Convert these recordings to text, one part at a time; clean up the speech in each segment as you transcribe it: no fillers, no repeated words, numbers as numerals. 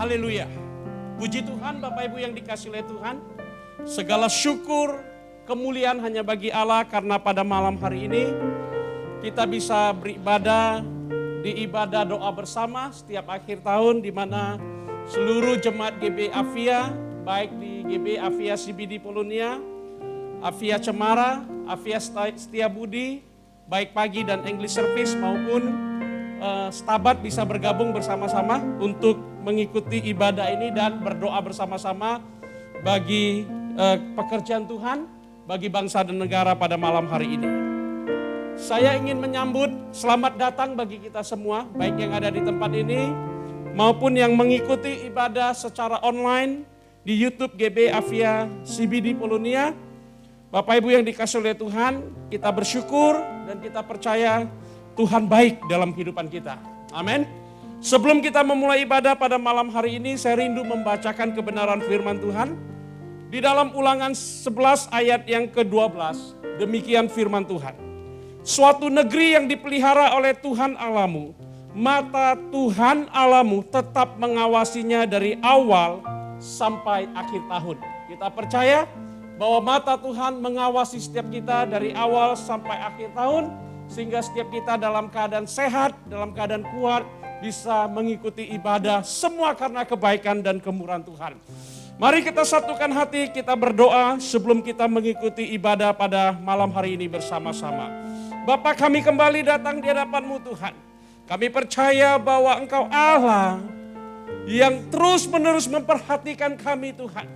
Haleluya. Puji Tuhan Bapak Ibu yang dikasihi oleh Tuhan. Segala syukur, kemuliaan hanya bagi Allah karena pada malam hari ini kita bisa beribadah di ibadah doa bersama setiap akhir tahun di mana seluruh jemaat GB Avia, baik di GB Avia CBD Polonia, Avia Cemara, Avia Setiabudi, baik pagi dan English Service maupun Stabat bisa bergabung bersama-sama untuk mengikuti ibadah ini dan berdoa bersama-sama bagi pekerjaan Tuhan, bagi bangsa dan negara pada malam hari ini. Saya ingin menyambut selamat datang bagi kita semua, baik yang ada di tempat ini maupun yang mengikuti ibadah secara online di YouTube GB Avia CBD Polonia. Bapak Ibu yang dikasihi oleh Tuhan, kita bersyukur dan kita percaya Tuhan baik dalam kehidupan kita. Amin. Sebelum kita memulai ibadah pada malam hari ini, saya rindu membacakan kebenaran firman Tuhan. Di dalam Ulangan 11 ayat yang ke-12, demikian firman Tuhan. Suatu negeri yang dipelihara oleh Tuhan Allahmu, mata Tuhan Allahmu tetap mengawasinya dari awal sampai akhir tahun. Kita percaya bahwa mata Tuhan mengawasi setiap kita dari awal sampai akhir tahun, sehingga setiap kita dalam keadaan sehat, dalam keadaan kuat, bisa mengikuti ibadah semua karena kebaikan dan kemurahan Tuhan. Mari kita satukan hati, kita berdoa sebelum kita mengikuti ibadah pada malam hari ini bersama-sama. Bapa, kami kembali datang di hadapan-Mu Tuhan. Kami percaya bahwa Engkau Allah yang terus-menerus memperhatikan kami Tuhan.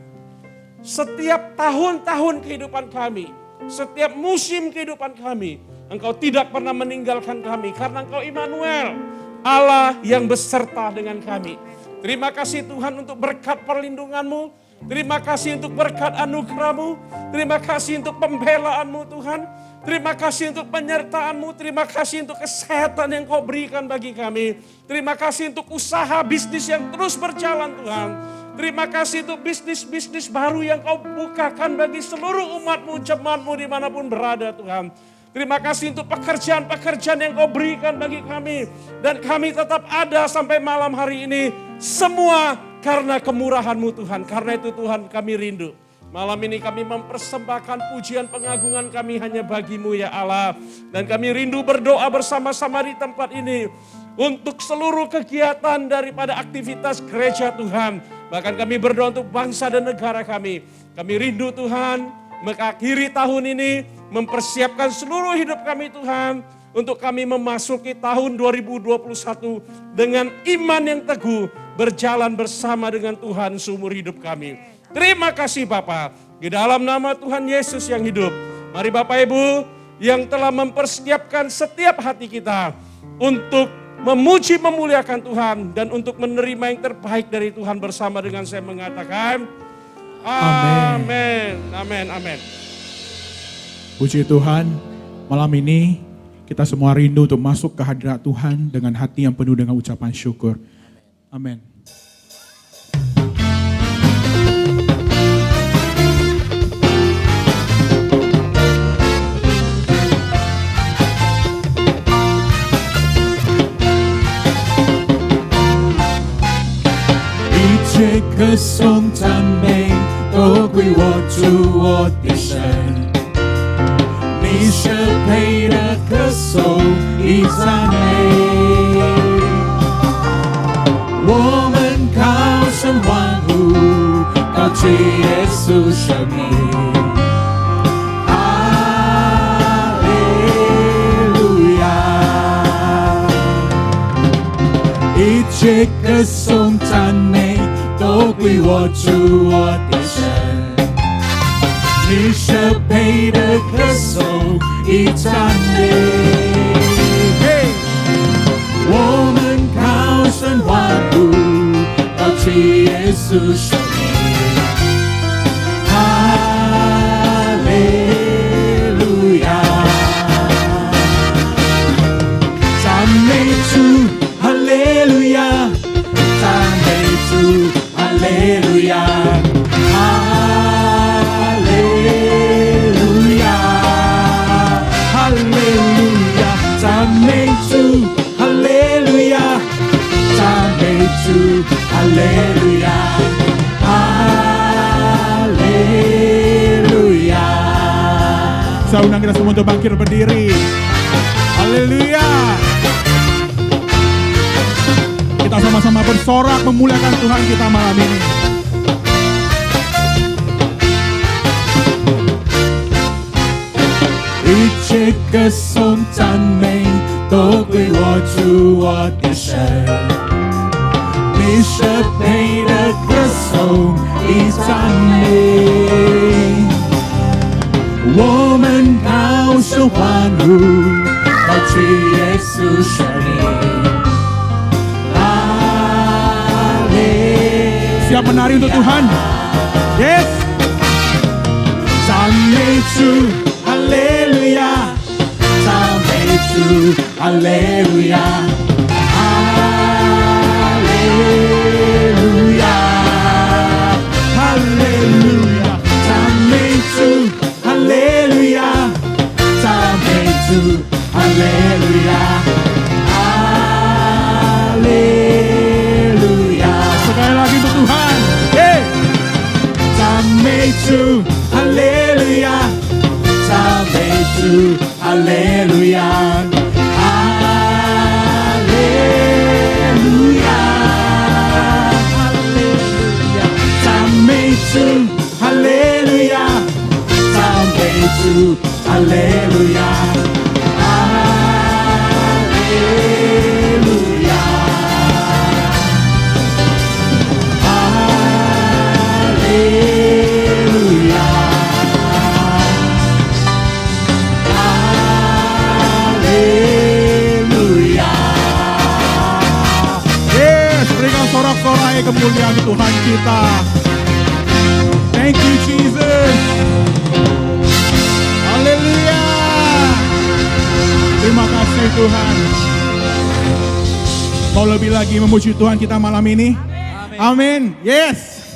Setiap tahun-tahun kehidupan kami, setiap musim kehidupan kami, Engkau tidak pernah meninggalkan kami karena Engkau Immanuel, Allah yang beserta dengan kami. Terima kasih Tuhan untuk berkat perlindungan-Mu. Terima kasih untuk berkat anugerah-Mu. Terima kasih untuk pembelaan-Mu Tuhan. Terima kasih untuk penyertaan-Mu. Terima kasih untuk kesehatan yang Kau berikan bagi kami. Terima kasih untuk usaha bisnis yang terus berjalan Tuhan. Terima kasih untuk bisnis-bisnis baru yang Kau bukakan bagi seluruh umat-Mu, jemaat-Mu dimanapun berada Tuhan. Terima kasih untuk pekerjaan-pekerjaan yang Kau berikan bagi kami. Dan kami tetap ada sampai malam hari ini. Semua karena kemurahan-Mu Tuhan. Karena itu Tuhan kami rindu. Malam ini kami mempersembahkan pujian pengagungan kami hanya bagi-Mu ya Allah. Dan kami rindu berdoa bersama-sama di tempat ini. Untuk seluruh kegiatan daripada aktivitas gereja Tuhan. Bahkan kami berdoa untuk bangsa dan negara kami. Kami rindu Tuhan mengakhiri tahun ini, mempersiapkan seluruh hidup kami Tuhan, untuk kami memasuki tahun 2021 dengan iman yang teguh, berjalan bersama dengan Tuhan seumur hidup kami. Terima kasih Bapa, di dalam nama Tuhan Yesus yang hidup. Mari Bapak Ibu yang telah mempersiapkan setiap hati kita untuk memuji memuliakan Tuhan dan untuk menerima yang terbaik dari Tuhan bersama dengan saya mengatakan, amin, amin, amin. Puji Tuhan, malam ini kita semua rindu untuk masuk ke hadirat Tuhan dengan hati yang penuh dengan ucapan syukur. Amin.这歌颂赞美都归我主我的神，你舍配的歌颂与赞美，我们高声欢呼，高举耶稣生命，切歌颂赞美都归我主我的神，你舍配的歌颂与赞美，我们高声欢呼，高举耶稣生命，哈利路亚，赞美主，哈利路亚，赞美主，哈利路亚，哈利路亚，哈利路亚，赞美主，哈利路亚，赞美主，哈利路亚，哈利路亚。Saya undang kita semua untuk bangkit berdiri. Haleluya. Kita sama-sama bersorak memuliakan Tuhan kita malam ini. Iche歌颂赞美都归我主我的神，你舍配的歌颂与赞美，我们高声欢呼，高举耶稣生命。 Siap menari untuk Tuhan? Yes. 赞美主，哈利路亚，赞美主，哈利路亚，哈利路亚，哈利路亚，赞美主，哈利路亚，赞美主，哈利路亚，哈利路亚。 Sekali lagi untuk Tuhan. Hey. 赞美主，哈利路亚，赞美主，哈利路亚，哈利路亚，哈利路亚，赞美主，哈利路亚，赞美主，哈利路亚，哈利路亚。 Sorak-sorai kemuliaan Tuhan kita. Thank you Jesus. Haleluya. Terima kasih Tuhan. Mau lebih lagi memuji Tuhan kita malam ini? Amin. Yes.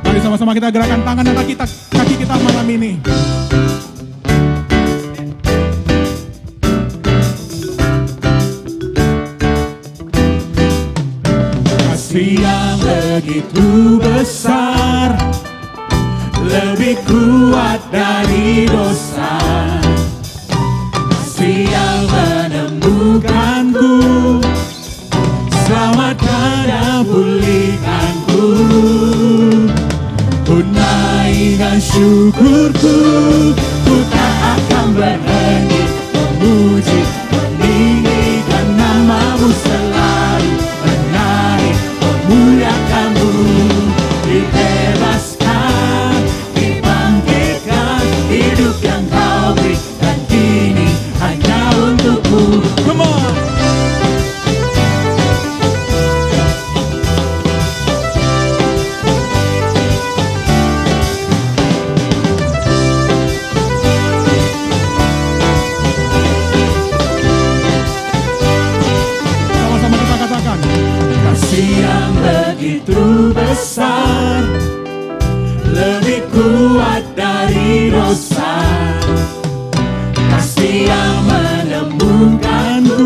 Mari sama-sama kita gerakan tangan dan kaki kita malam ini. Kasih yang begitu besar, lebih kuat dari dosa. Kasih yang menemukanku, selamatkan dan pulihkanku. Ku naikkan syukurku, ku tak akan berhenti memuji, meninggikan namamu selalu, menari, memuliakanmu, dibebaskan, dibangkitkan, hidup yang kau berikan kini hanya untukmu. Come on. Kasih yang begitu besar, lebih kuat dari dosa. Kasih yang menemukanku,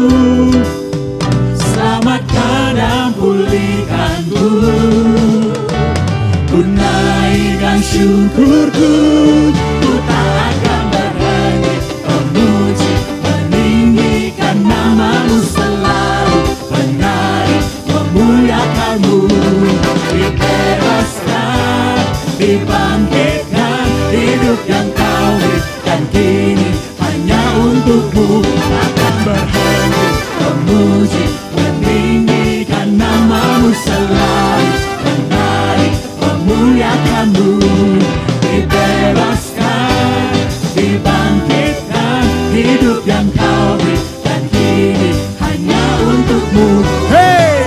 selamatkan dan pulihkanku. Ku naikkan syukurku, ku tak akan berhenti memuji, meninggikan namamu selalu, menari, memuliakanmu, dibebaskan, dibangkitkan, hidup yang kau meninggikan namamu selalu, menari memuliakanmu, dibebaskan, dibangkitkan, hidup yang kau beri dan kini hanya untukmu. Hey!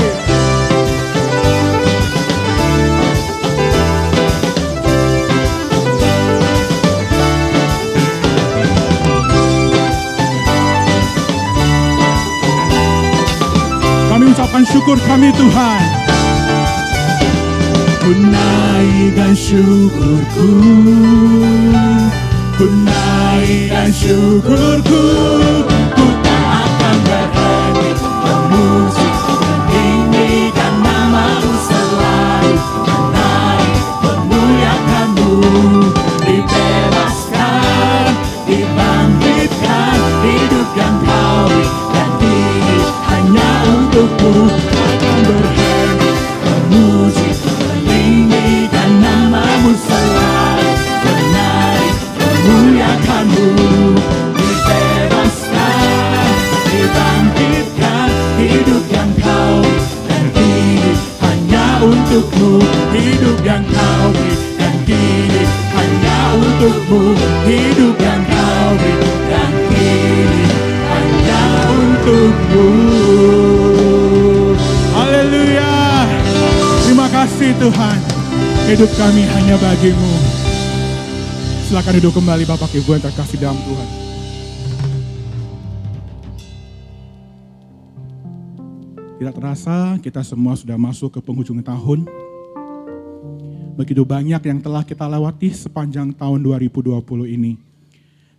Kami ucapkan syukur kami Tuhan. Ku naikkan syukurku, ku naikkan syukurku, ku tak akan berhenti memuji, meninggikan namamu selalu, menari memuliakanmu, dibebaskan, dibangkitkan, hidup yang kau beri dan kini hanya untukmu, akan berhenti memuji, meninggikan namamu selalu, menari memuliakanmu, dibebaskan, dibangkitkan, hidup yang kau beri dan kini hanya untukmu, hidup yang kau beri dan kini hanya untukmu, hidup yang kau beri dan kini hanya untukmu. Haleluya. Terima kasih Tuhan. Hidup kami hanya bagimu. Silakan duduk kembali Bapak Ibu yang terkasih dalam Tuhan. Tidak terasa kita semua sudah masuk ke penghujung tahun. Begitu banyak yang telah kita lewati sepanjang tahun 2020 ini.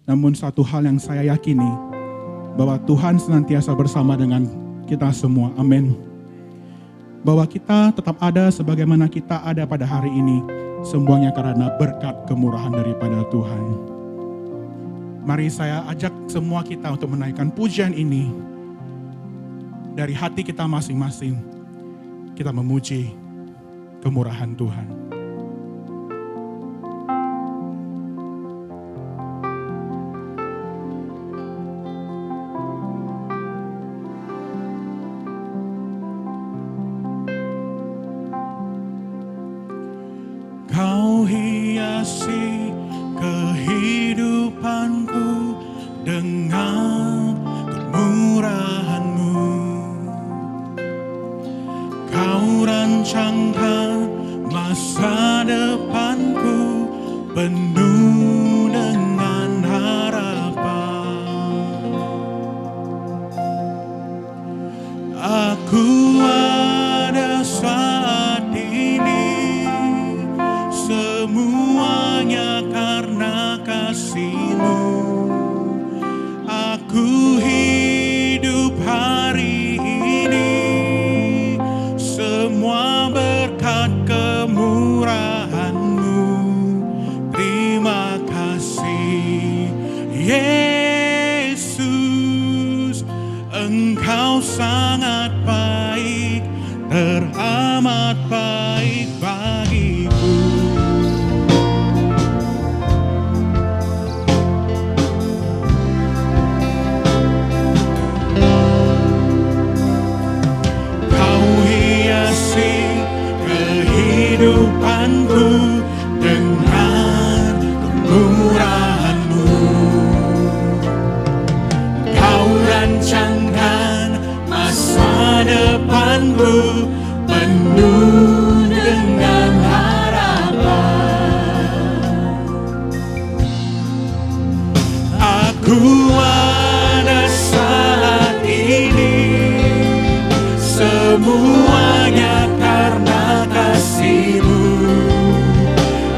Namun satu hal yang saya yakini, bahwa Tuhan senantiasa bersama dengan kita semua. Amin. Bahwa kita tetap ada sebagaimana kita ada pada hari ini. Semuanya karena berkat kemurahan daripada Tuhan. Mari saya ajak semua kita untuk menaikkan pujian ini. Dari hati kita masing-masing. Kita memuji kemurahan Tuhan. Kau hiasi kehidupanku dengan kemurahan-Mu. Kau rancangkan masa depanku penuh dengan harapan. Aku ada saat ini, semuanya karena kasih-Mu. Aku hidup hari ini, semua berkat kemurahan-Mu. Terima kasih Yesus, Engkau sangat baik, teramat baik bagiku. Kehidupanku dengan kemurahan-Mu. Kau rancangkan masa depanku penuh dengan harapan. Aku ada saat ini, semuanya karena kasih-Mu.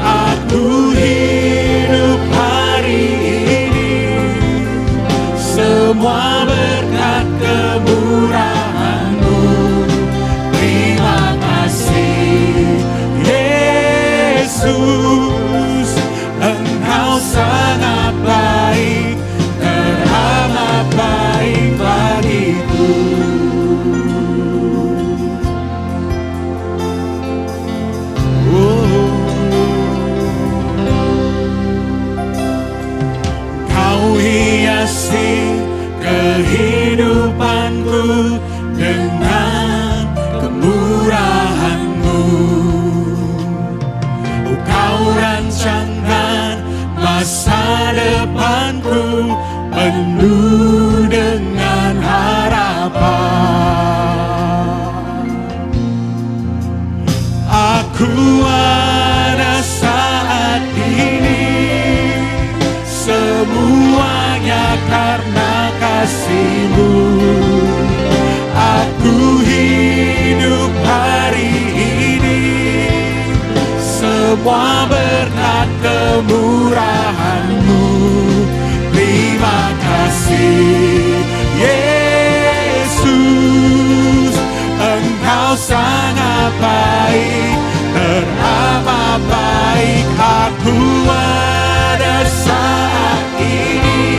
Aku hidup hari ini, semua berkat kemurahan-Mu. Terima kasih Yesus, Engkau sangat baik, teramat baik bagiku. semua berkat kemurahan-Mu. Terima kasih Yesus, Engkau sangat baik, teramat baik. Aku ada saat ini,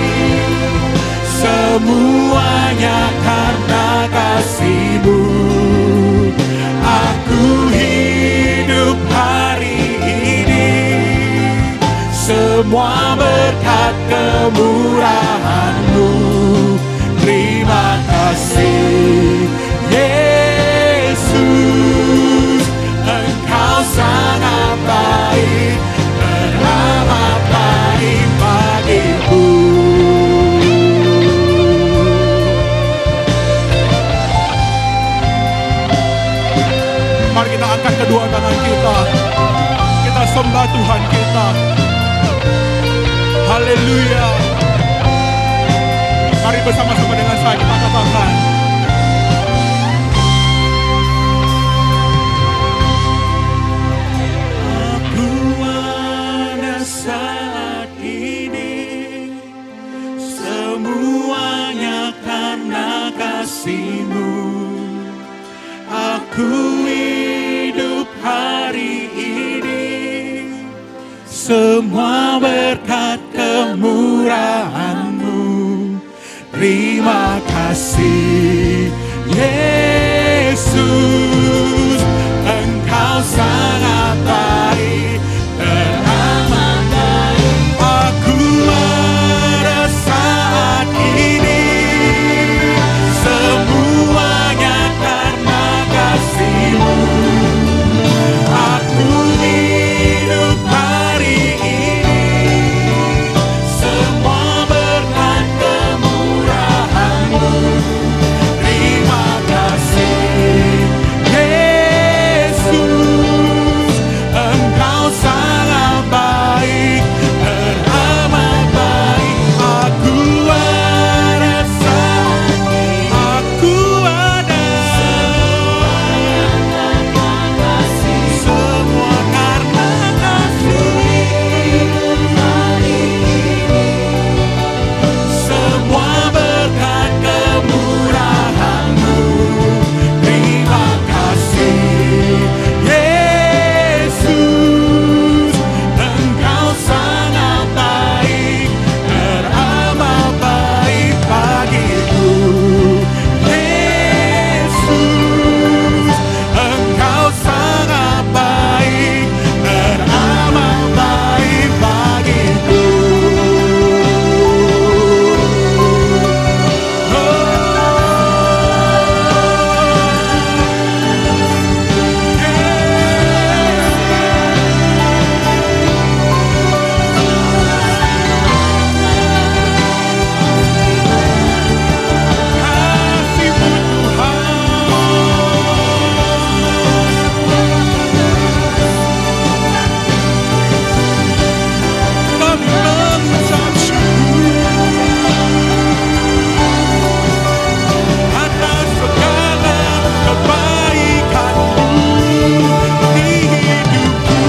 semuanya karena kasih-Mu. Aku hidup hari ini, semua berkat kemurahan-Mu. Terima kasih Yesus, Engkau sangat baik, teramat baik bagiku. Mari kita angkat kedua tangan kita. Kita sembah Tuhan kita. Haleluya. Mari bersama-sama dengan saya kita katakan. Aku ada saat ini, semuanya karena kasih-Mu. Aku hidup hari ini, semua berkat kemurahan-Mu. Terima kasih Yesus, Engkau sangat baik, teramat baik. Aku ada saat ini, semuanya karena kasih-Mu. Aku hidup hari ini, semua berkat kemurahan-Mu. Terima kasih Yesus, Engkau sangat baik, teramat baik. Aku ada saat ini, aku ada semua karena kasih. Semua berkat kemurahan-Mu. Terima kasih Yesus, Engkau sangat baik, teramat baik bagiku. Yesus, Engkau sangat baik, teramat baik bagiku. Kami mengucap syukur atas segala kebaikan-Mu di hidupku.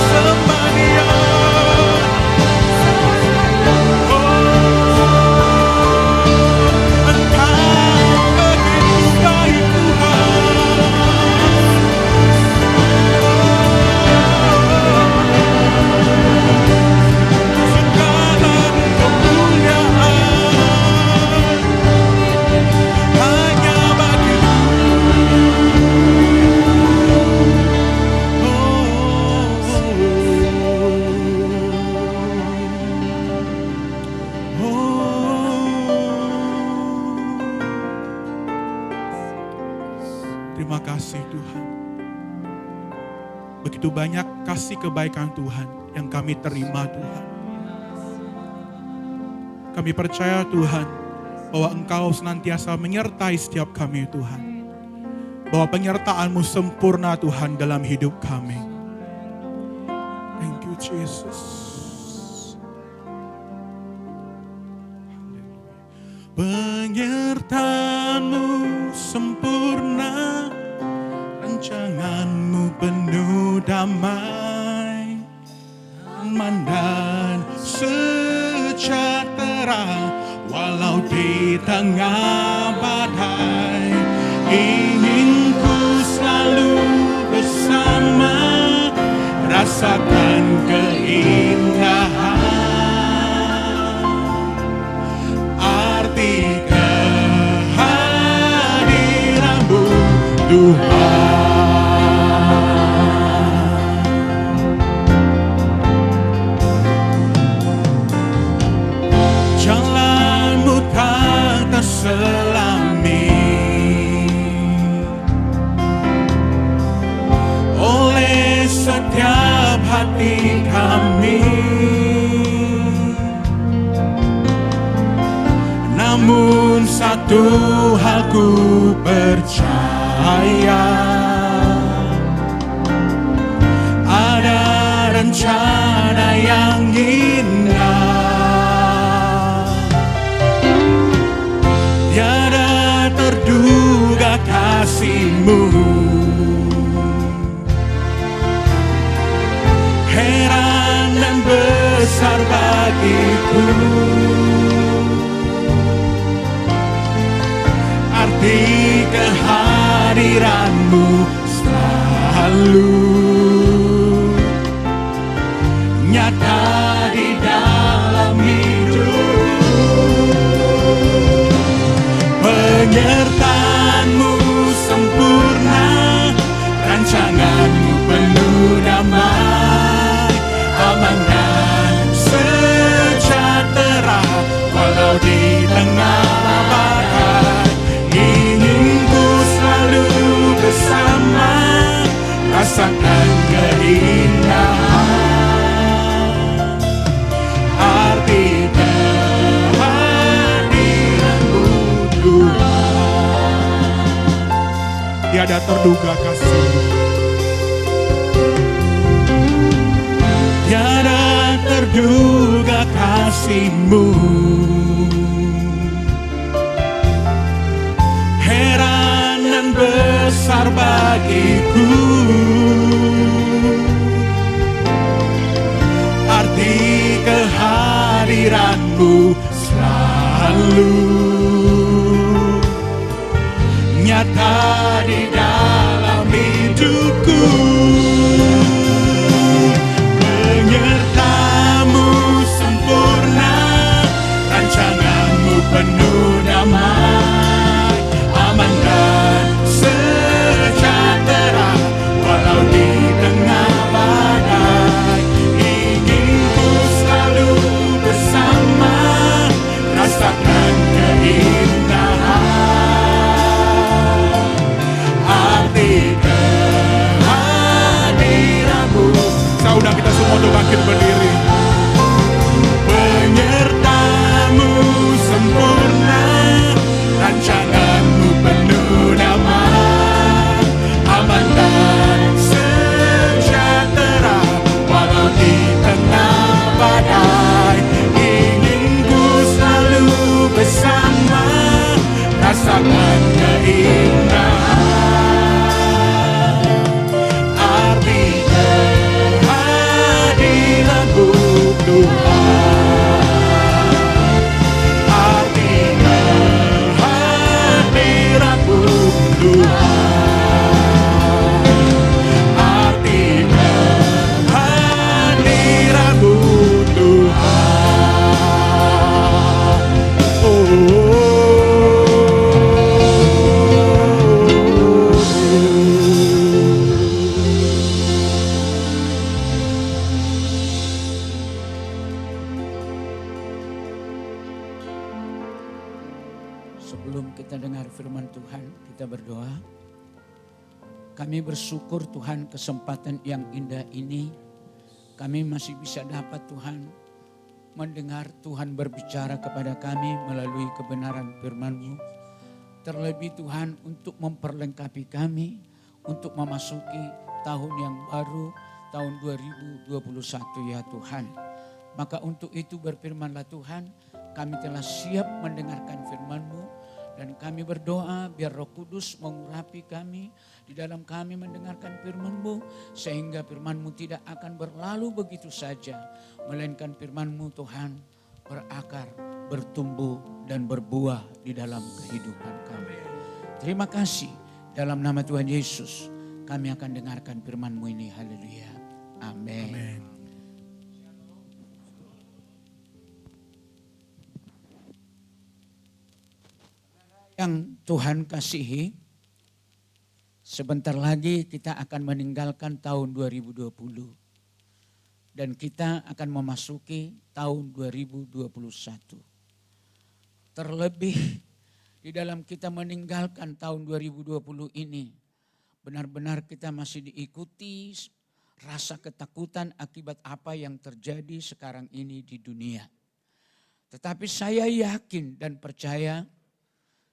Sembah Dia. Engkau begitu baik Tuhan. Segala kemuliaan hanya bagi-Mu. Terima kasih Tuhan. Begitu banyak kasih kebaikan Tuhan yang kami terima Tuhan. Kami percaya Tuhan bahwa Engkau senantiasa menyertai setiap kami Tuhan. Bahwa penyertaan-Mu sempurna Tuhan dalam hidup kami. Thank you Jesus. Penyertaanmu sempurna, rancanganmu penuh damai, aman dan sejahtera walau di tengah badai. Ingin ku selalu bersama, rasakan keindahan arti kehadiranmu Tuhan. Jalanmu tak terselami oleh setiap hati kami, namun satu hal ku percaya, ada rencana yang indah, tiada terduga kasih-Mu, heran dan besar bagiku. Arti kehadiran-Mu selalu nyata di dalam hidupku. Penyertaan-Mu sempurna, rancangan-Mu penuh damai, aman dan sejahtera walau di tengah badai. Ingin ku selalu bersama, rasakan keindahan arti kehadiran-Mu Tuhan. Tiada terduga kasih, tiada terduga kasih-Mu, heran dan besar bagiku. Arti kehadiran-Mu selalu nyata di dalam hidupku. Penyertaan-Mu sempurna, rancangan-Mu penuh damai, aman dan sejahtera walau di tengah badai. Ingin ku selalu bersama, rasakan keindahan arti kehadiran-Mu. Saudara kita semua untuk bangkit berdiri. Penyertaan-Mu sempurna, rancangan-Mu penuh damai, aman dan sejahtera walau di tengah badai. Ingin ku selalu bersama, rasakan keindahan arti kehadiran-Mu Tuhan. Arti kehadiran-Mu Tuhan. Arti kehadiran-Mu Tuhan. Sebelum kita dengar firman Tuhan, kita berdoa. Kami bersyukur Tuhan kesempatan yang indah ini. Kami masih bisa dapat Tuhan mendengar Tuhan berbicara kepada kami melalui kebenaran firman-Mu. Terlebih Tuhan untuk memperlengkapi kami untuk memasuki tahun yang baru, tahun 2021 ya Tuhan. Maka untuk itu berfirmanlah Tuhan, kami telah siap mendengarkan firman-Mu. Dan kami berdoa biar Roh Kudus mengurapi kami, di dalam kami mendengarkan firman-Mu, sehingga firman-Mu tidak akan berlalu begitu saja, melainkan firman-Mu Tuhan berakar, bertumbuh dan berbuah di dalam kehidupan kami. Terima kasih, dalam nama Tuhan Yesus kami akan dengarkan firman-Mu ini. Haleluya. Amin. Amin. Yang Tuhan kasihi, sebentar lagi kita akan meninggalkan tahun 2020. Dan kita akan memasuki tahun 2021. Terlebih di dalam kita meninggalkan tahun 2020 ini, benar-benar kita masih diikuti rasa ketakutan akibat apa yang terjadi sekarang ini di dunia. Tetapi saya yakin dan percaya,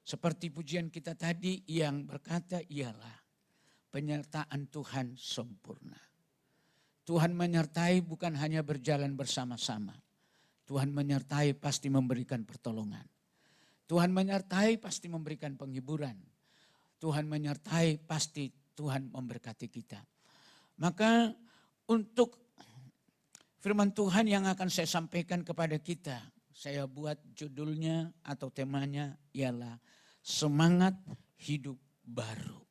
seperti pujian kita tadi yang berkata ialah penyertaan Tuhan sempurna. Tuhan menyertai bukan hanya berjalan bersama-sama. Tuhan menyertai pasti memberikan pertolongan. Tuhan menyertai pasti memberikan penghiburan. Tuhan menyertai pasti Tuhan memberkati kita. Maka untuk firman Tuhan yang akan saya sampaikan kepada kita, saya buat judulnya atau temanya ialah semangat hidup baru.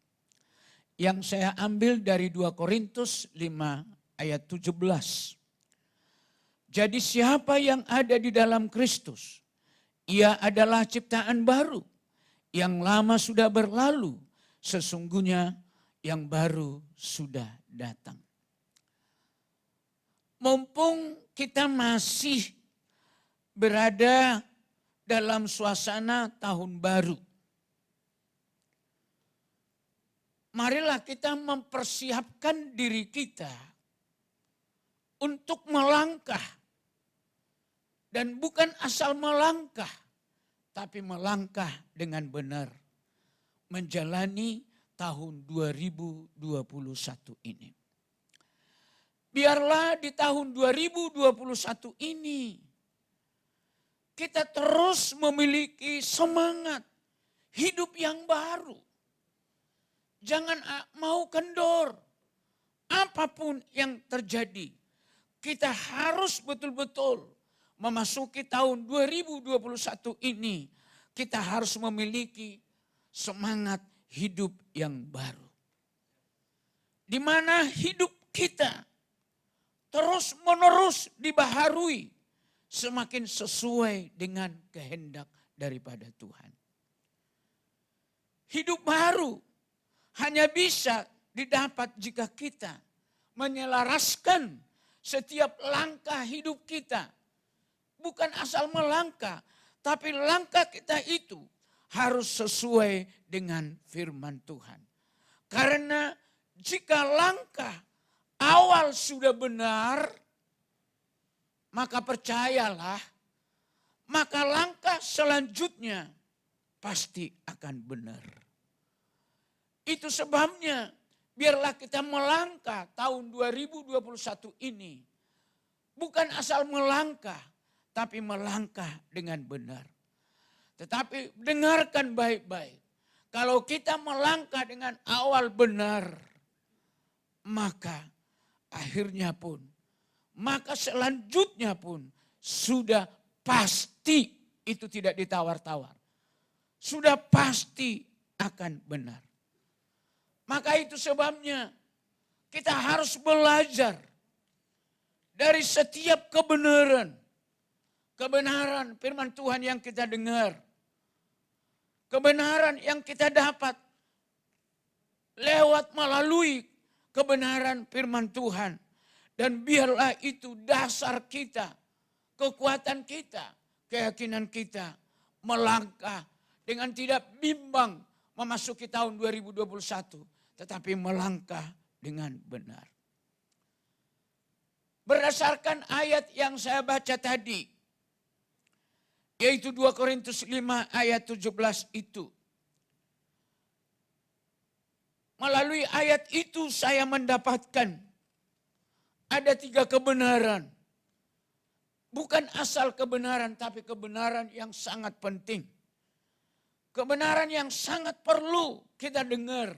Yang saya ambil dari 2 Korintus 5 ayat 17. Jadi siapa yang ada di dalam Kristus, ia adalah ciptaan baru. Yang lama sudah berlalu, sesungguhnya yang baru sudah datang. Mumpung kita masih berada dalam suasana tahun baru, marilah kita mempersiapkan diri kita untuk melangkah. Dan bukan asal melangkah, tapi melangkah dengan benar. Menjalani tahun 2021 ini. Biarlah di tahun 2021 ini kita terus memiliki semangat hidup yang baru. Jangan mau kendor. Apapun yang terjadi, kita harus betul-betul memasuki tahun 2021 ini. Kita harus memiliki semangat hidup yang baru. Di mana hidup kita terus menerus dibaharui semakin sesuai dengan kehendak daripada Tuhan. Hidup baru hanya bisa didapat jika kita menyelaraskan setiap langkah hidup kita. Bukan asal melangkah, tapi langkah kita itu harus sesuai dengan firman Tuhan. Karena jika langkah awal sudah benar, maka percayalah, maka langkah selanjutnya pasti akan benar. Itu sebabnya biarlah kita melangkah tahun 2021 ini. Bukan asal melangkah, tapi melangkah dengan benar. Tetapi dengarkan baik-baik. Kalau kita melangkah dengan awal benar, maka akhirnya pun, maka selanjutnya pun sudah pasti itu tidak ditawar-tawar. Sudah pasti akan benar. Maka itu sebabnya kita harus belajar dari setiap kebenaran. Kebenaran firman Tuhan yang kita dengar. Kebenaran yang kita dapat lewat melalui kebenaran firman Tuhan. Dan biarlah itu dasar kita, kekuatan kita, keyakinan kita melangkah dengan tidak bimbang memasuki tahun 2021. Tetapi melangkah dengan benar. Berdasarkan ayat yang saya baca tadi, yaitu 2 Korintus 5 ayat 17 itu. Melalui ayat itu saya mendapatkan ada 3 kebenaran. Bukan asal kebenaran, tapi kebenaran yang sangat penting. Kebenaran yang sangat perlu kita dengar.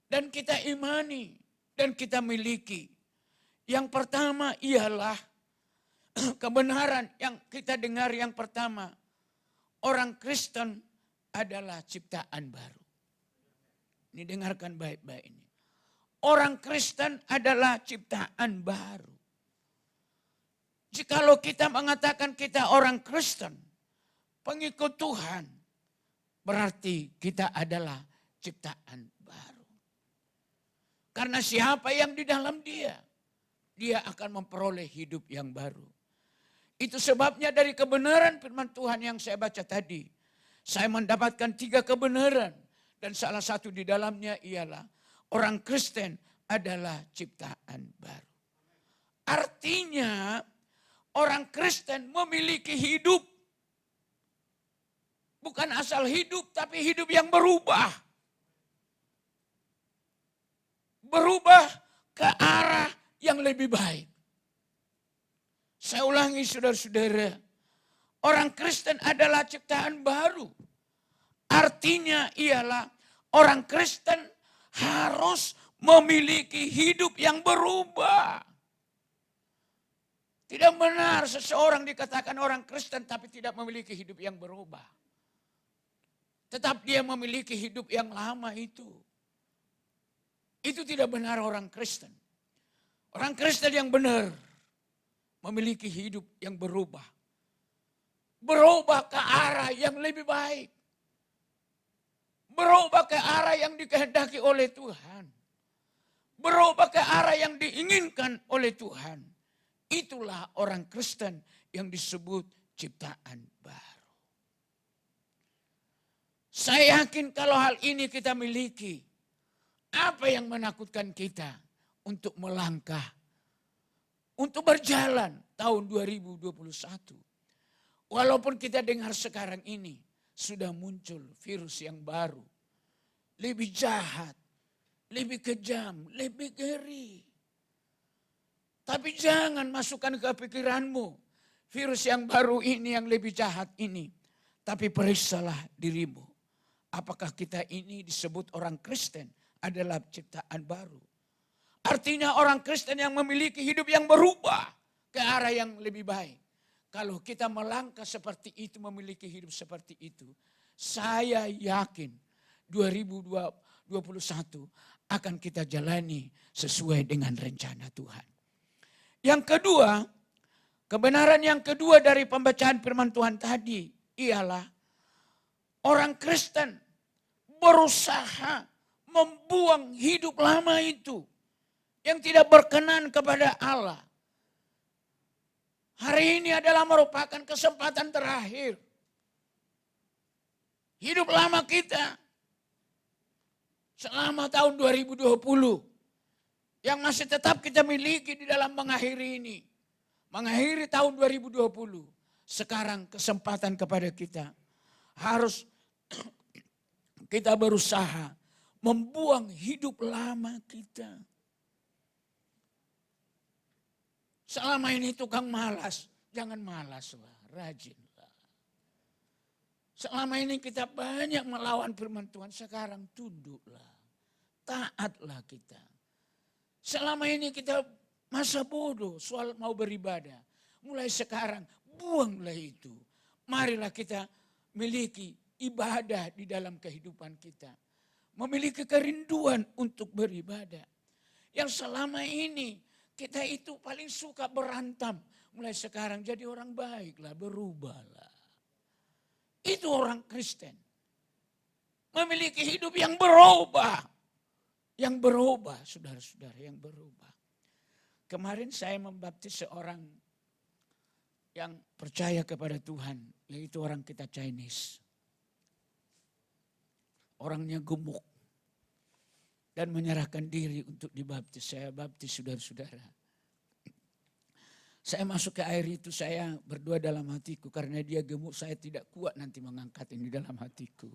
Dan kita imani. Dan kita miliki. Yang pertama ialah kebenaran yang kita dengar yang pertama. Orang Kristen adalah ciptaan baru. Ini dengarkan baik-baik ini. Orang Kristen adalah ciptaan baru. Jikalau kita mengatakan kita orang Kristen, pengikut Tuhan, berarti kita adalah ciptaan baru. Karena siapa yang di dalam dia, dia akan memperoleh hidup yang baru. Itu sebabnya dari kebenaran firman Tuhan yang saya baca tadi, saya mendapatkan 3 kebenaran. Dan salah satu di dalamnya ialah orang Kristen adalah ciptaan baru. Artinya orang Kristen memiliki hidup. Bukan asal hidup, tapi hidup yang berubah. Berubah ke arah yang lebih baik. Saya ulangi saudara-saudara. Orang Kristen adalah ciptaan baru. Artinya ialah orang Kristen harus memiliki hidup yang berubah. Tidak benar seseorang dikatakan orang Kristen tapi tidak memiliki hidup yang berubah. Tetap dia memiliki hidup yang lama itu. Itu tidak benar orang Kristen. Orang Kristen yang benar memiliki hidup yang berubah. Berubah ke arah yang lebih baik. Berubah ke arah yang dikehendaki oleh Tuhan. Berubah ke arah yang diinginkan oleh Tuhan. Itulah orang Kristen yang disebut ciptaan baru. Saya yakin kalau hal ini kita miliki, apa yang menakutkan kita untuk melangkah, untuk berjalan tahun 2021. Walaupun kita dengar sekarang ini sudah muncul virus yang baru, lebih jahat, lebih kejam, lebih ngeri. Tapi jangan masukkan ke pikiranmu virus yang baru ini yang lebih jahat ini. Tapi periksalah dirimu. Apakah kita ini disebut orang Kristen adalah ciptaan baru. Artinya orang Kristen yang memiliki hidup yang berubah ke arah yang lebih baik. Kalau kita melangkah seperti itu, memiliki hidup seperti itu, saya yakin 2021 akan kita jalani sesuai dengan rencana Tuhan. Yang kedua, kebenaran yang kedua dari pembacaan firman Tuhan tadi ialah orang Kristen berusaha membuang hidup lama itu yang tidak berkenan kepada Allah. Hari ini adalah merupakan kesempatan terakhir. Hidup lama kita selama tahun 2020 yang masih tetap kita miliki di dalam mengakhiri ini. Mengakhiri tahun 2020. Sekarang kesempatan kepada kita. Harus kita berusaha membuang hidup lama kita. Selama ini tukang malas, jangan malaslah, rajinlah. Selama ini kita banyak melawan firman Tuhan, sekarang tunduklah, taatlah kita. Selama ini kita masa bodoh soal mau beribadah, mulai sekarang buanglah itu. Marilah kita miliki ibadah di dalam kehidupan kita. Memiliki kerinduan untuk beribadah. Yang selama ini kita itu paling suka berantem. Mulai sekarang jadi orang baiklah, berubahlah. Itu orang Kristen. Memiliki hidup yang berubah. Yang berubah, saudara-saudara, yang berubah. Kemarin saya membaptis seorang yang percaya kepada Tuhan, yaitu orang kita Chinese. Orangnya gemuk. Dan menyerahkan diri untuk dibaptis. Saya baptis saudara-saudara. Saya masuk ke air itu, saya berdoa dalam hatiku. Karena dia gemuk, saya tidak kuat nanti mengangkat ini dalam hatiku.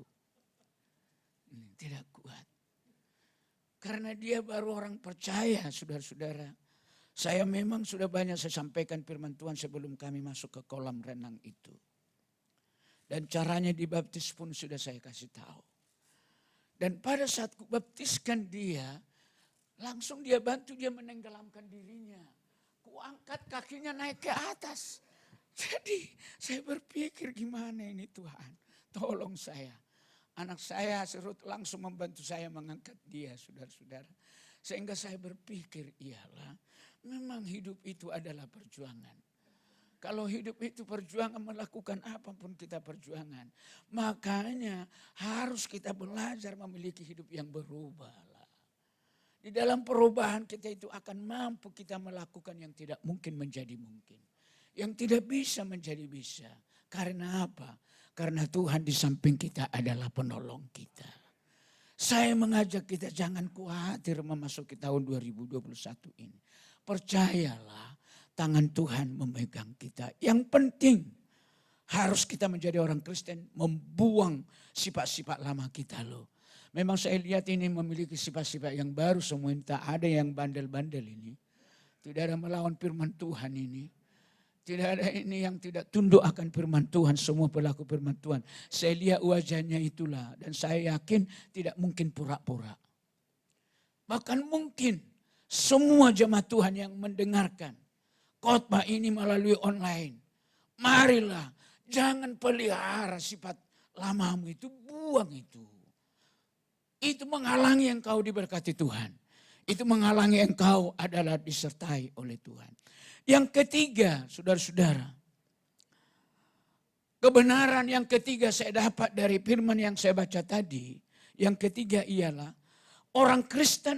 Tidak kuat. Karena dia baru orang percaya, saudara-saudara. Saya memang sudah banyak saya sampaikan firman Tuhan sebelum kami masuk ke kolam renang itu. Dan caranya dibaptis pun sudah saya kasih tahu. Dan pada saat kubaptiskan dia, langsung dia bantu dia menenggelamkan dirinya. Kuangkat kakinya naik ke atas. Jadi saya berpikir gimana ini Tuhan, tolong saya. Anak saya Serut langsung membantu saya mengangkat dia, saudara-saudara. Sehingga saya berpikir, iyalah memang hidup itu adalah perjuangan. Kalau hidup itu perjuangan, melakukan apapun kita perjuangan. Makanya harus kita belajar memiliki hidup yang berubah. Di dalam perubahan kita itu akan mampu kita melakukan yang tidak mungkin menjadi mungkin. Yang tidak bisa menjadi bisa. Karena apa? Karena Tuhan di samping kita adalah penolong kita. Saya mengajak kita jangan khawatir memasuki tahun 2021 ini. Percayalah, tangan Tuhan memegang kita. Yang penting harus kita menjadi orang Kristen, membuang sifat-sifat lama kita loh. Memang saya lihat ini memiliki sifat-sifat yang baru semua, tak ada yang bandel-bandel ini. Tidak ada melawan firman Tuhan ini. Tidak ada ini yang tidak tunduk akan firman Tuhan, semua pelaku firman Tuhan. Saya lihat wajahnya itulah dan saya yakin tidak mungkin pura-pura. Bahkan mungkin semua jemaat Tuhan yang mendengarkan khotbah ini melalui online. Marilah, jangan pelihara sifat lamamu itu, buang itu. Itu menghalangi engkau diberkati Tuhan. Itu menghalangi engkau adalah disertai oleh Tuhan. Yang ketiga, saudara-saudara. Kebenaran yang ketiga saya dapat dari firman yang saya baca tadi. Yang ketiga ialah orang Kristen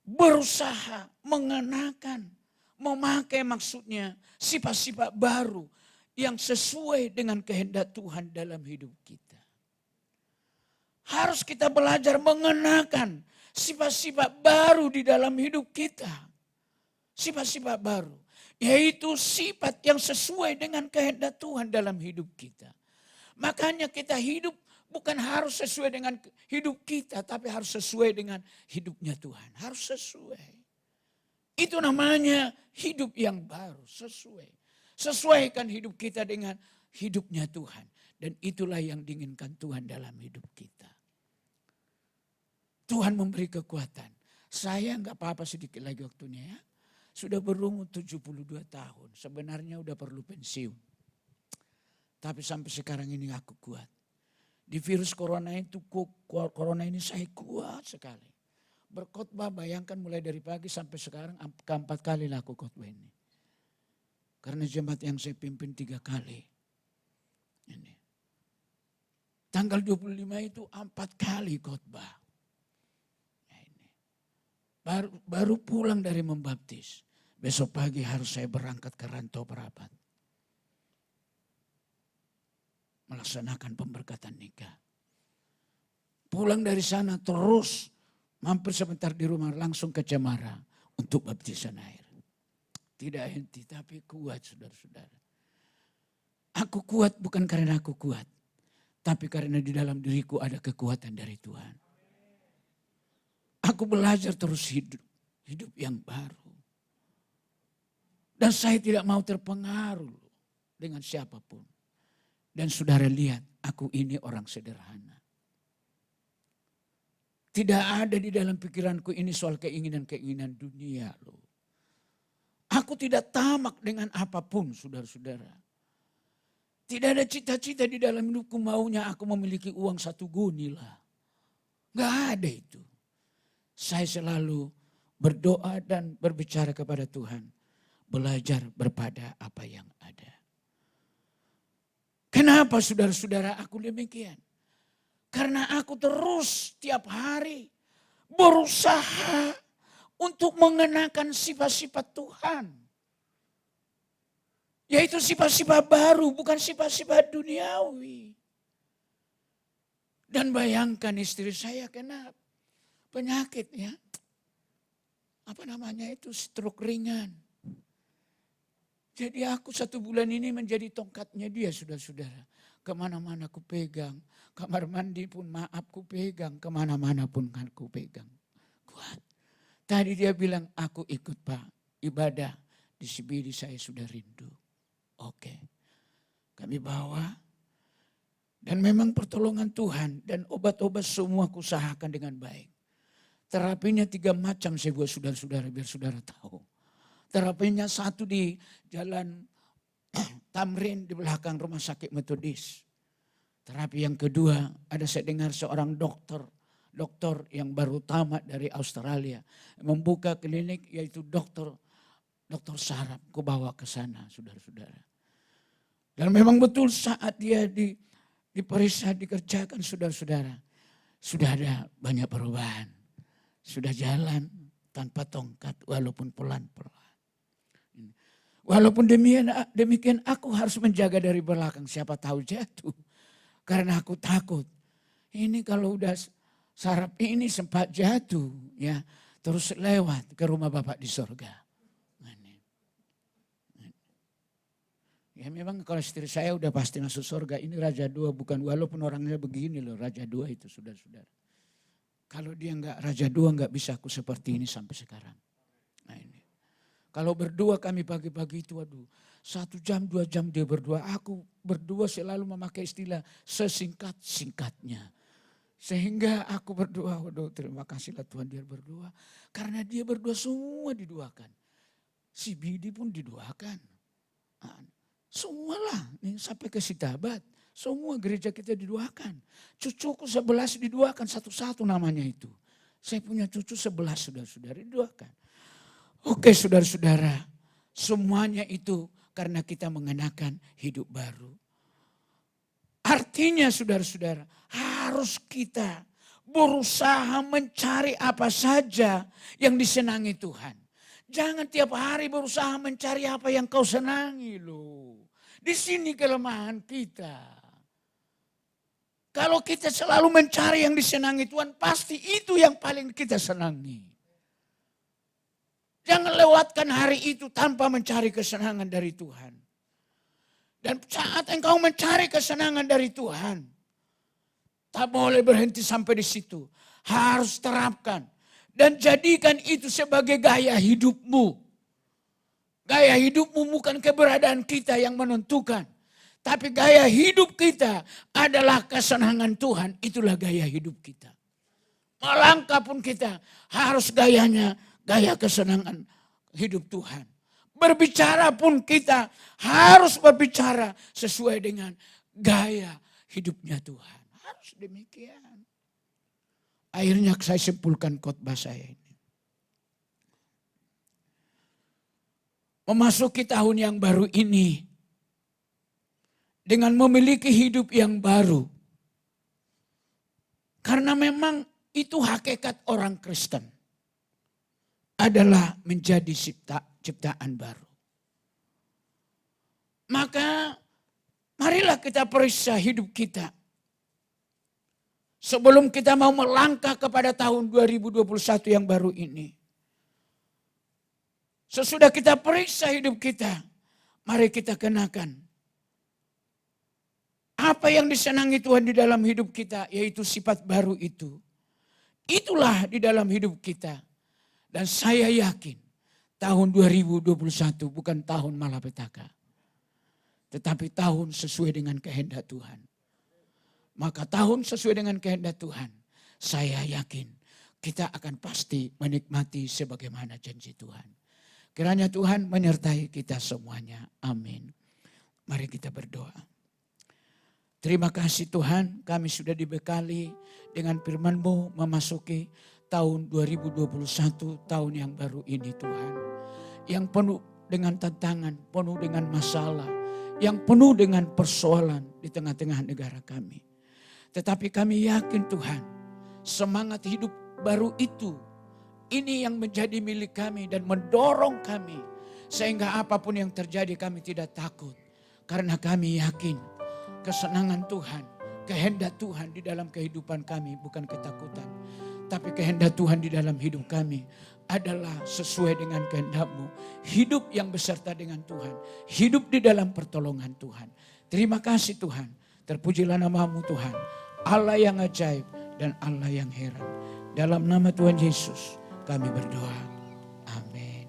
berusaha mengenakan, memakai maksudnya sifat-sifat baru yang sesuai dengan kehendak Tuhan dalam hidup kita. Harus kita belajar mengenakan sifat-sifat baru di dalam hidup kita. Sifat-sifat baru. Yaitu sifat yang sesuai dengan kehendak Tuhan dalam hidup kita. Makanya kita hidup bukan harus sesuai dengan hidup kita, tapi harus sesuai dengan hidupnya Tuhan. Harus sesuai. Itu namanya hidup yang baru, sesuai. Sesuaikan hidup kita dengan hidupnya Tuhan. Dan itulah yang diinginkan Tuhan dalam hidup kita. Tuhan memberi kekuatan. Saya enggak apa-apa sedikit lagi waktunya ya. Sudah berumur 72 tahun. Sebenarnya udah perlu pensiun. Tapi sampai sekarang ini aku kuat. Di virus corona ini saya kuat sekali. Berkhotbah bayangkan mulai dari pagi sampai sekarang keempat kali lah aku khotbah ini. Karena jemaat yang saya pimpin 3 kali. Ini. Tanggal 25 itu 4 kali khotbah. Baru pulang dari membaptis. Besok pagi harus saya berangkat ke Rantau Perapat. Melaksanakan pemberkatan nikah. Pulang dari sana terus mampir sebentar di rumah langsung ke Cemara untuk baptisan air. Tidak henti tapi kuat saudara-saudara. Aku kuat bukan karena aku kuat. Tapi karena di dalam diriku ada kekuatan dari Tuhan. Aku belajar terus hidup yang baru. Dan saya tidak mau terpengaruh dengan siapapun. Dan saudara lihat, aku ini orang sederhana. Tidak ada di dalam pikiranku ini soal keinginan-keinginan dunia loh. Aku tidak tamak dengan apapun saudara-saudara. Tidak ada cita-cita di dalam hidupku maunya aku memiliki uang 1 guni lah. Gak ada itu. Saya selalu berdoa dan berbicara kepada Tuhan. Belajar berpada apa yang ada. Kenapa saudara-saudara aku demikian? Karena aku terus tiap hari berusaha untuk mengenakan sifat-sifat Tuhan. Yaitu sifat-sifat baru, bukan sifat-sifat duniawi. Dan bayangkan istri saya kena penyakit ya. Apa namanya itu stroke ringan. Jadi aku 1 bulan ini menjadi tongkatnya dia saudara-saudara. Kemana-mana aku pegang. Kamar mandi pun maaf ku pegang. Kemana-mana pun aku pegang. Kuat. Tadi dia bilang aku ikut Pak. Ibadah di CBD saya sudah rindu. Oke. Kami bawa. Dan memang pertolongan Tuhan dan obat-obat semua kuusahakan dengan baik. Terapinya 3 macam saya buat saudara-saudara biar saudara tahu. Terapinya 1 di jalan Tamrin di belakang rumah sakit Metodis. Terapi yang kedua ada saya dengar seorang dokter yang baru tamat dari Australia. Membuka klinik yaitu dokter saraf. Ku bawa ke sana saudara-saudara. Dan memang betul saat dia diperiksa, dikerjakan saudara-saudara. Sudah ada banyak perubahan. Sudah jalan tanpa tongkat walaupun pelan-pelan. Walaupun demikian aku harus menjaga dari belakang. Siapa tahu jatuh. Karena aku takut. Ini kalau udah saraf ini sempat jatuh. Ya, terus lewat ke rumah Bapak di surga. Ya memang kalau istri saya udah pasti masuk surga. Ini Raja 2 bukan walaupun orangnya begini loh. Raja 2 itu saudara-saudara. Kalau dia enggak Raja 2 enggak bisa aku seperti ini sampai sekarang. Nah ini. Kalau berdua kami pagi-pagi itu 1 jam 2 jam dia berdua. Aku berdua selalu memakai istilah sesingkat-singkatnya. Sehingga aku berdoa, waduh terima kasihlah Tuhan dia berdua. Karena dia berdua semua diduakan. Si Bidi pun diduakan. Semualah sampai ke Sitabat. Semua gereja kita diduakan. Cucuku 11 diduakan satu-satu namanya itu. Saya punya cucu 11 saudara-saudara diduakan. Oke saudara-saudara. Semuanya itu karena kita mengenakan hidup baru. Artinya saudara-saudara harus kita berusaha mencari apa saja yang disenangi Tuhan. Jangan tiap hari berusaha mencari apa yang kau senangi loh. Di sini kelemahan kita. Kalau kita selalu mencari yang disenangi Tuhan, pasti itu yang paling kita senangi. Jangan lewatkan hari itu tanpa mencari kesenangan dari Tuhan. Dan saat engkau mencari kesenangan dari Tuhan, tak boleh berhenti sampai di situ. Harus terapkan. Dan jadikan itu sebagai gaya hidupmu. Gaya hidupmu bukan keberadaan kita yang menentukan. Tapi gaya hidup kita adalah kesenangan Tuhan. Itulah gaya hidup kita. Melangkah pun kita harus gayanya, gaya kesenangan hidup Tuhan. Berbicara pun kita harus berbicara sesuai dengan gaya hidupnya Tuhan. Harus demikian. Akhirnya saya simpulkan khotbah saya ini. Memasuki tahun yang baru ini dengan memiliki hidup yang baru. Karena memang itu hakikat orang Kristen adalah menjadi ciptaan baru. Maka marilah kita periksa hidup kita. Sebelum kita mau melangkah kepada tahun 2021 yang baru ini. Sesudah kita periksa hidup kita, mari kita kenakan. Apa yang disenangi Tuhan di dalam hidup kita, yaitu sifat baru itu. Itulah di dalam hidup kita. Dan saya yakin tahun 2021 bukan tahun malapetaka. Tetapi tahun sesuai dengan kehendak Tuhan. Maka tahun sesuai dengan kehendak Tuhan, saya yakin kita akan pasti menikmati sebagaimana janji Tuhan. Kiranya Tuhan menyertai kita semuanya. Amin. Mari kita berdoa. Terima kasih Tuhan, kami sudah dibekali dengan firman-Mu memasuki tahun 2021, tahun yang baru ini Tuhan. Yang penuh dengan tantangan, penuh dengan masalah, yang penuh dengan persoalan di tengah-tengah negara kami. Tetapi kami yakin Tuhan, semangat hidup baru itu, ini yang menjadi milik kami dan mendorong kami. Sehingga apapun yang terjadi kami tidak takut. Karena kami yakin kesenangan Tuhan, kehendak Tuhan di dalam kehidupan kami bukan ketakutan. Tapi kehendak Tuhan di dalam hidup kami adalah sesuai dengan kehendak-Mu. Hidup yang beserta dengan Tuhan. Hidup di dalam pertolongan Tuhan. Terima kasih Tuhan. Terpujilah nama-Mu Tuhan. Allah yang ajaib dan Allah yang heran. Dalam nama Tuhan Yesus kami berdoa. Amin.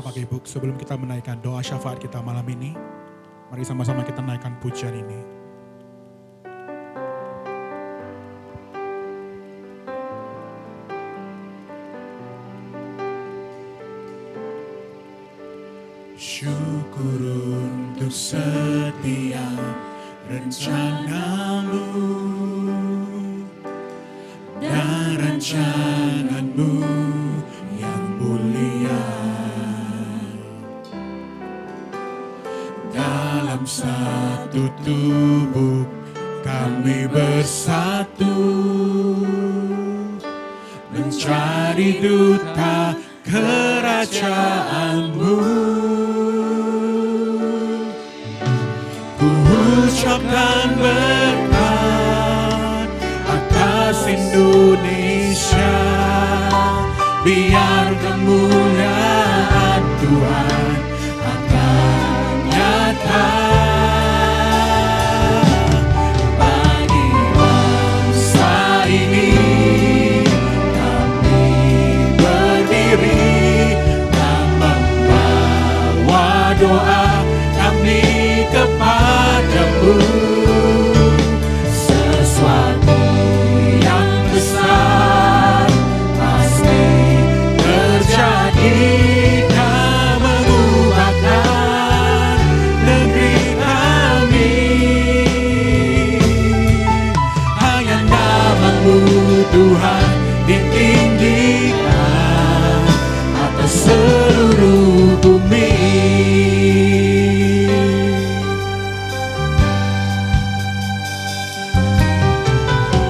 Bapak Ibu, sebelum kita menaikkan doa syafaat kita malam ini, mari sama-sama kita naikkan pujian ini. Syukur untuk setiap rencanamu dan rancanganmu yang mulia. Dalam satu tubuh kami bersatu, mencari duta kerajaanmu. Ku ucapkan berkat atas Indonesia, biar kemuliaan Tuhan akan nyata bagi bangsa ini. Kami berdiri dan membawa doa kami kepadamu. Sesuatu yang besar pasti terjadi dan mengubahkan negeri kami. Hanya nama-Mu Tuhan ditinggikan atas seluruh bumi.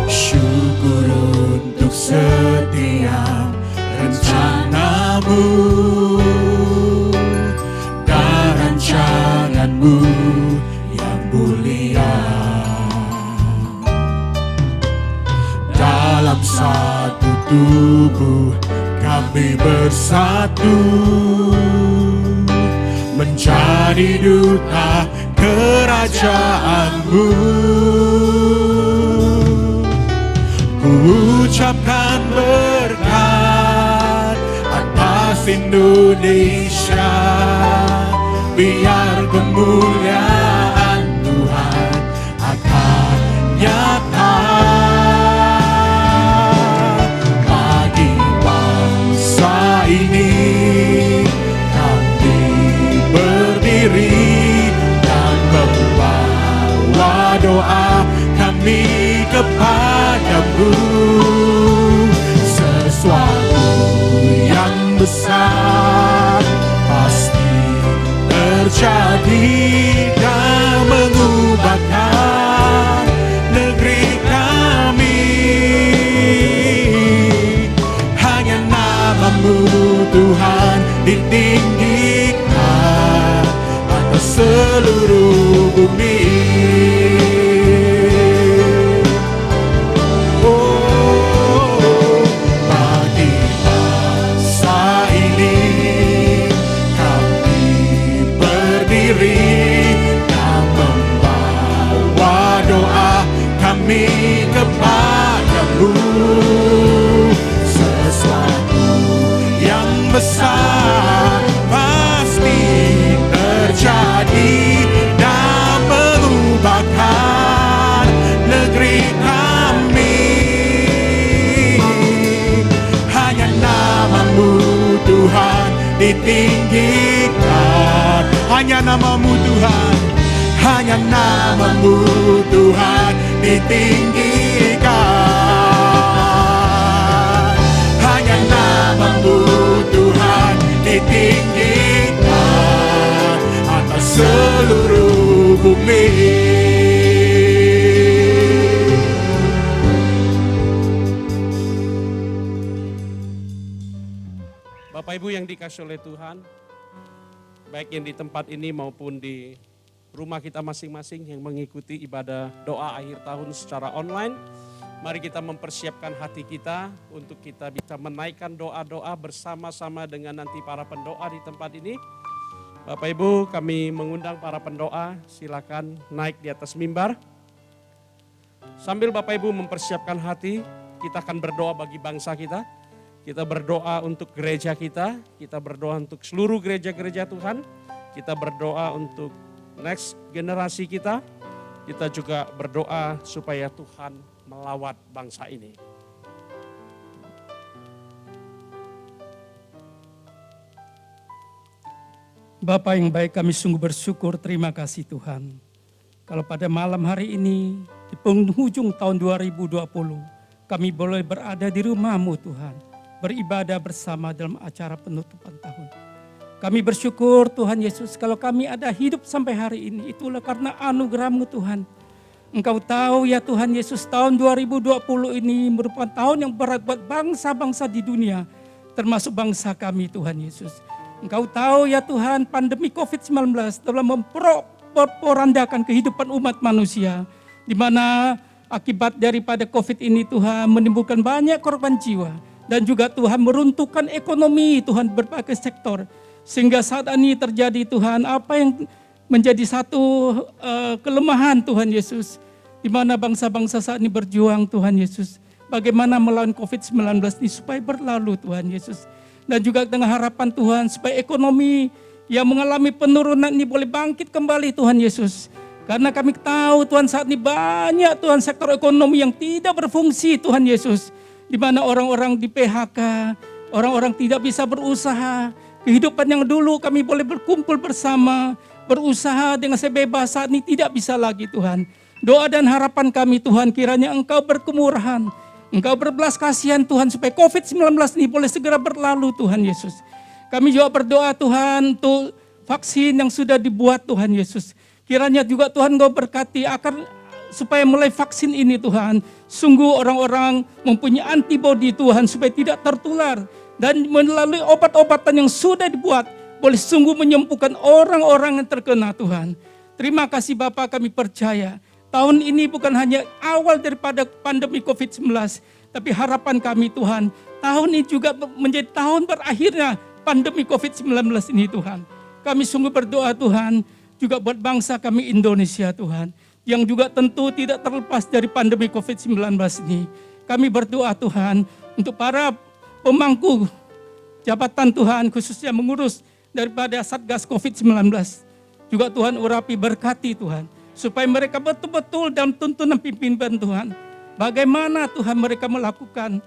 Syukur untuk setiap rencanamu dan rancanganmu yang mulia. Dalam satu tubuh kami bersatu, menjadi duta kerajaanmu. Ku ucapkan berkat atas Indonesia, biar kemuliaan Tuhan akan nyata bagi bangsa ini. Kami berdiri dan membawa doa kami kepadamu. Sesuatu yang besar pasti terjadi dan mengubahkan negeri kami. Hanya nama-Mu Tuhan ditinggikan atas seluruh bumi. Bagi bangsa ini kami berdiri dan membawa doa kami kepadamu. Sesuatu yang besar pasti terjadi dan mengubahkan negeri kami. Hanya nama-Mu Tuhan ditinggikan. Hanya nama-Mu Tuhan, hanya nama-Mu Tuhan ditinggikan. Hanya nama-Mu Tuhan ditinggikan atas seluruh bumi. Bapak Ibu yang dikasihi oleh Tuhan, baik yang di tempat ini maupun di rumah kita masing-masing yang mengikuti ibadah doa akhir tahun secara online, mari kita mempersiapkan hati kita untuk kita bisa menaikkan doa-doa bersama-sama dengan nanti para pendoa di tempat ini. Bapak Ibu, kami mengundang para pendoa, silakan naik di atas mimbar. Sambil Bapak Ibu mempersiapkan hati, kita akan berdoa bagi bangsa kita. Kita berdoa untuk gereja kita berdoa untuk seluruh gereja-gereja Tuhan, kita berdoa untuk next generasi kita juga berdoa supaya Tuhan melawat bangsa ini. Bapa yang baik, kami sungguh bersyukur, terima kasih Tuhan. Kalau pada malam hari ini, di penghujung tahun 2020, kami boleh berada di rumah-Mu Tuhan, beribadah bersama dalam acara penutupan tahun. Kami bersyukur Tuhan Yesus, kalau kami ada hidup sampai hari ini, itulah karena anugerah-Mu Tuhan. Engkau tahu ya Tuhan Yesus, tahun 2020 ini merupakan tahun yang berat buat bangsa-bangsa di dunia, termasuk bangsa kami Tuhan Yesus. Engkau tahu ya Tuhan, pandemi COVID-19 telah memporandakan kehidupan umat manusia, di mana akibat daripada COVID ini Tuhan menimbulkan banyak korban jiwa, dan juga Tuhan meruntuhkan ekonomi Tuhan berbagai sektor, sehingga saat ini terjadi Tuhan apa yang menjadi satu kelemahan Tuhan Yesus, di mana bangsa-bangsa saat ini berjuang Tuhan Yesus, bagaimana melawan COVID-19 ini supaya berlalu Tuhan Yesus. Dan juga dengan harapan Tuhan supaya ekonomi yang mengalami penurunan ini boleh bangkit kembali Tuhan Yesus. Karena kami tahu Tuhan saat ini banyak Tuhan sektor ekonomi yang tidak berfungsi Tuhan Yesus. Di mana orang-orang di PHK, orang-orang tidak bisa berusaha. Kehidupan yang dulu kami boleh berkumpul bersama, berusaha dengan sebebas saat ini tidak bisa lagi Tuhan. Doa dan harapan kami Tuhan, kiranya Engkau berkemurahan, Engkau berbelas kasihan Tuhan supaya COVID-19 ini boleh segera berlalu Tuhan Yesus. Kami juga berdoa Tuhan untuk vaksin yang sudah dibuat Tuhan Yesus. Kiranya juga Tuhan Engkau berkati akan supaya mulai vaksin ini Tuhan, sungguh orang-orang mempunyai antibodi Tuhan supaya tidak tertular. Dan melalui obat-obatan yang sudah dibuat boleh sungguh menyembuhkan orang-orang yang terkena Tuhan. Terima kasih Bapa, kami percaya tahun ini bukan hanya awal daripada pandemi COVID-19, tapi harapan kami Tuhan, tahun ini juga menjadi tahun berakhirnya pandemi COVID-19 ini Tuhan. Kami sungguh berdoa Tuhan, juga buat bangsa kami Indonesia Tuhan, yang juga tentu tidak terlepas dari pandemi COVID-19 ini. Kami berdoa Tuhan, untuk para pemangku jabatan Tuhan, khususnya mengurus daripada Satgas COVID-19. Juga Tuhan urapi berkati Tuhan, supaya mereka betul-betul dalam tuntunan pimpinan Tuhan. Bagaimana Tuhan mereka melakukan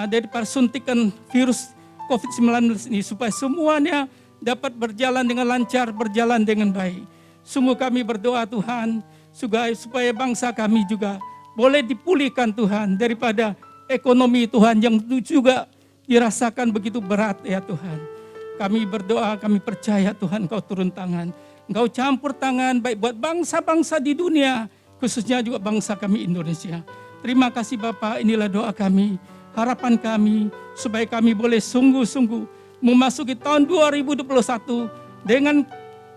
daripada suntikan virus COVID-19 ini, supaya semuanya dapat berjalan dengan lancar, berjalan dengan baik. Sungguh kami berdoa Tuhan, supaya bangsa kami juga boleh dipulihkan Tuhan daripada ekonomi Tuhan yang juga dirasakan begitu berat ya Tuhan. Kami berdoa, kami percaya Tuhan Engkau turun tangan, Engkau campur tangan baik buat bangsa-bangsa di dunia, khususnya juga bangsa kami Indonesia. Terima kasih Bapak, inilah doa kami, harapan kami, supaya kami boleh sungguh-sungguh memasuki tahun 2021 dengan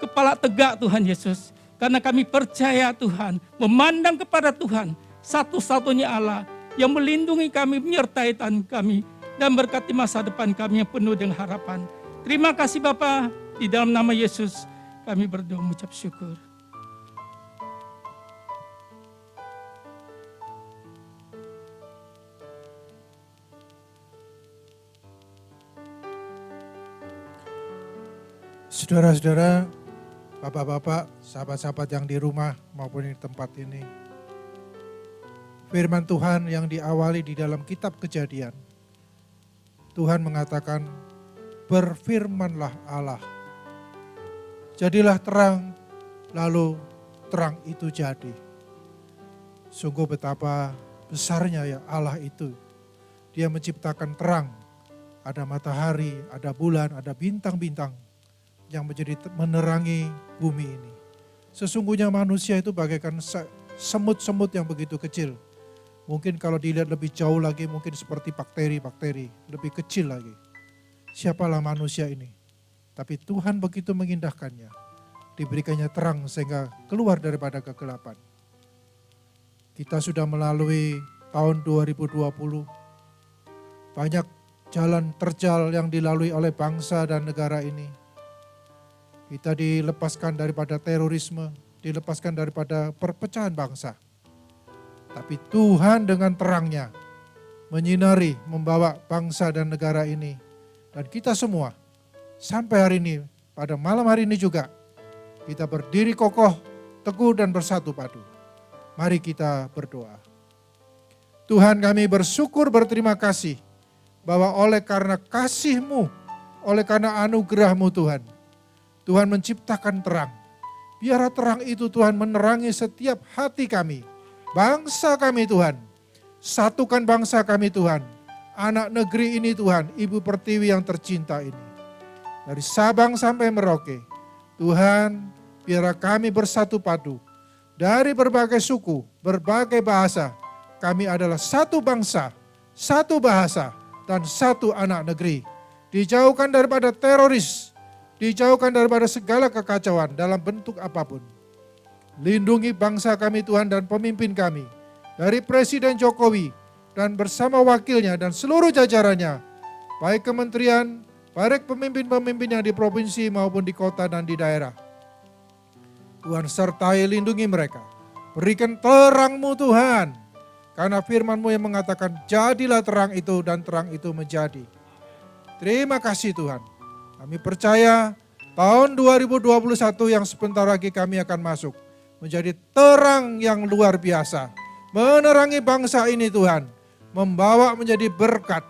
kepala tegak Tuhan Yesus. Karena kami percaya Tuhan, memandang kepada Tuhan, satu-satunya Allah yang melindungi kami, menyertai kami, dan berkati masa depan kami yang penuh dengan harapan. Terima kasih Bapa, di dalam nama Yesus kami berdoa mengucap syukur. Saudara-saudara, bapak-bapak, sahabat-sahabat yang di rumah maupun di tempat ini, firman Tuhan yang diawali di dalam kitab Kejadian, Tuhan mengatakan, berfirmanlah Allah, jadilah terang, lalu terang itu jadi. Sungguh betapa besarnya ya Allah itu. Dia menciptakan terang, ada matahari, ada bulan, ada bintang-bintang yang menjadi menerangi bumi ini. Sesungguhnya manusia itu bagaikan semut-semut yang begitu kecil. Mungkin kalau dilihat lebih jauh lagi mungkin seperti bakteri-bakteri, lebih kecil lagi. Siapalah manusia ini? Tapi Tuhan begitu mengindahkannya. Diberikannya terang sehingga keluar daripada kegelapan. Kita sudah melalui tahun 2020. Banyak jalan terjal yang dilalui oleh bangsa dan negara ini. Kita dilepaskan daripada terorisme, dilepaskan daripada perpecahan bangsa. Tapi Tuhan dengan terangnya menyinari, membawa bangsa dan negara ini. Dan kita semua sampai hari ini, pada malam hari ini juga, kita berdiri kokoh, teguh dan bersatu padu. Mari kita berdoa. Tuhan, kami bersyukur, berterima kasih bahwa oleh karena kasih-Mu, oleh karena anugerah-Mu Tuhan, Tuhan menciptakan terang. Biarlah terang itu Tuhan menerangi setiap hati kami, bangsa kami Tuhan. Satukan bangsa kami Tuhan, anak negeri ini Tuhan, Ibu Pertiwi yang tercinta ini. Dari Sabang sampai Merauke, Tuhan biarlah kami bersatu padu. Dari berbagai suku, berbagai bahasa, kami adalah satu bangsa, satu bahasa, dan satu anak negeri. Dijauhkan daripada teroris, dijauhkan daripada segala kekacauan dalam bentuk apapun. Lindungi bangsa kami Tuhan dan pemimpin kami. Dari Presiden Jokowi dan bersama wakilnya dan seluruh jajarannya. Baik kementerian, baik pemimpin-pemimpinnya di provinsi maupun di kota dan di daerah. Tuhan sertai lindungi mereka. Berikan terang-Mu Tuhan. Karena firman-Mu yang mengatakan jadilah terang itu dan terang itu menjadi. Terima kasih Tuhan. Kami percaya tahun 2021 yang sebentar lagi kami akan masuk. Menjadi terang yang luar biasa. Menerangi bangsa ini Tuhan. Membawa menjadi berkat.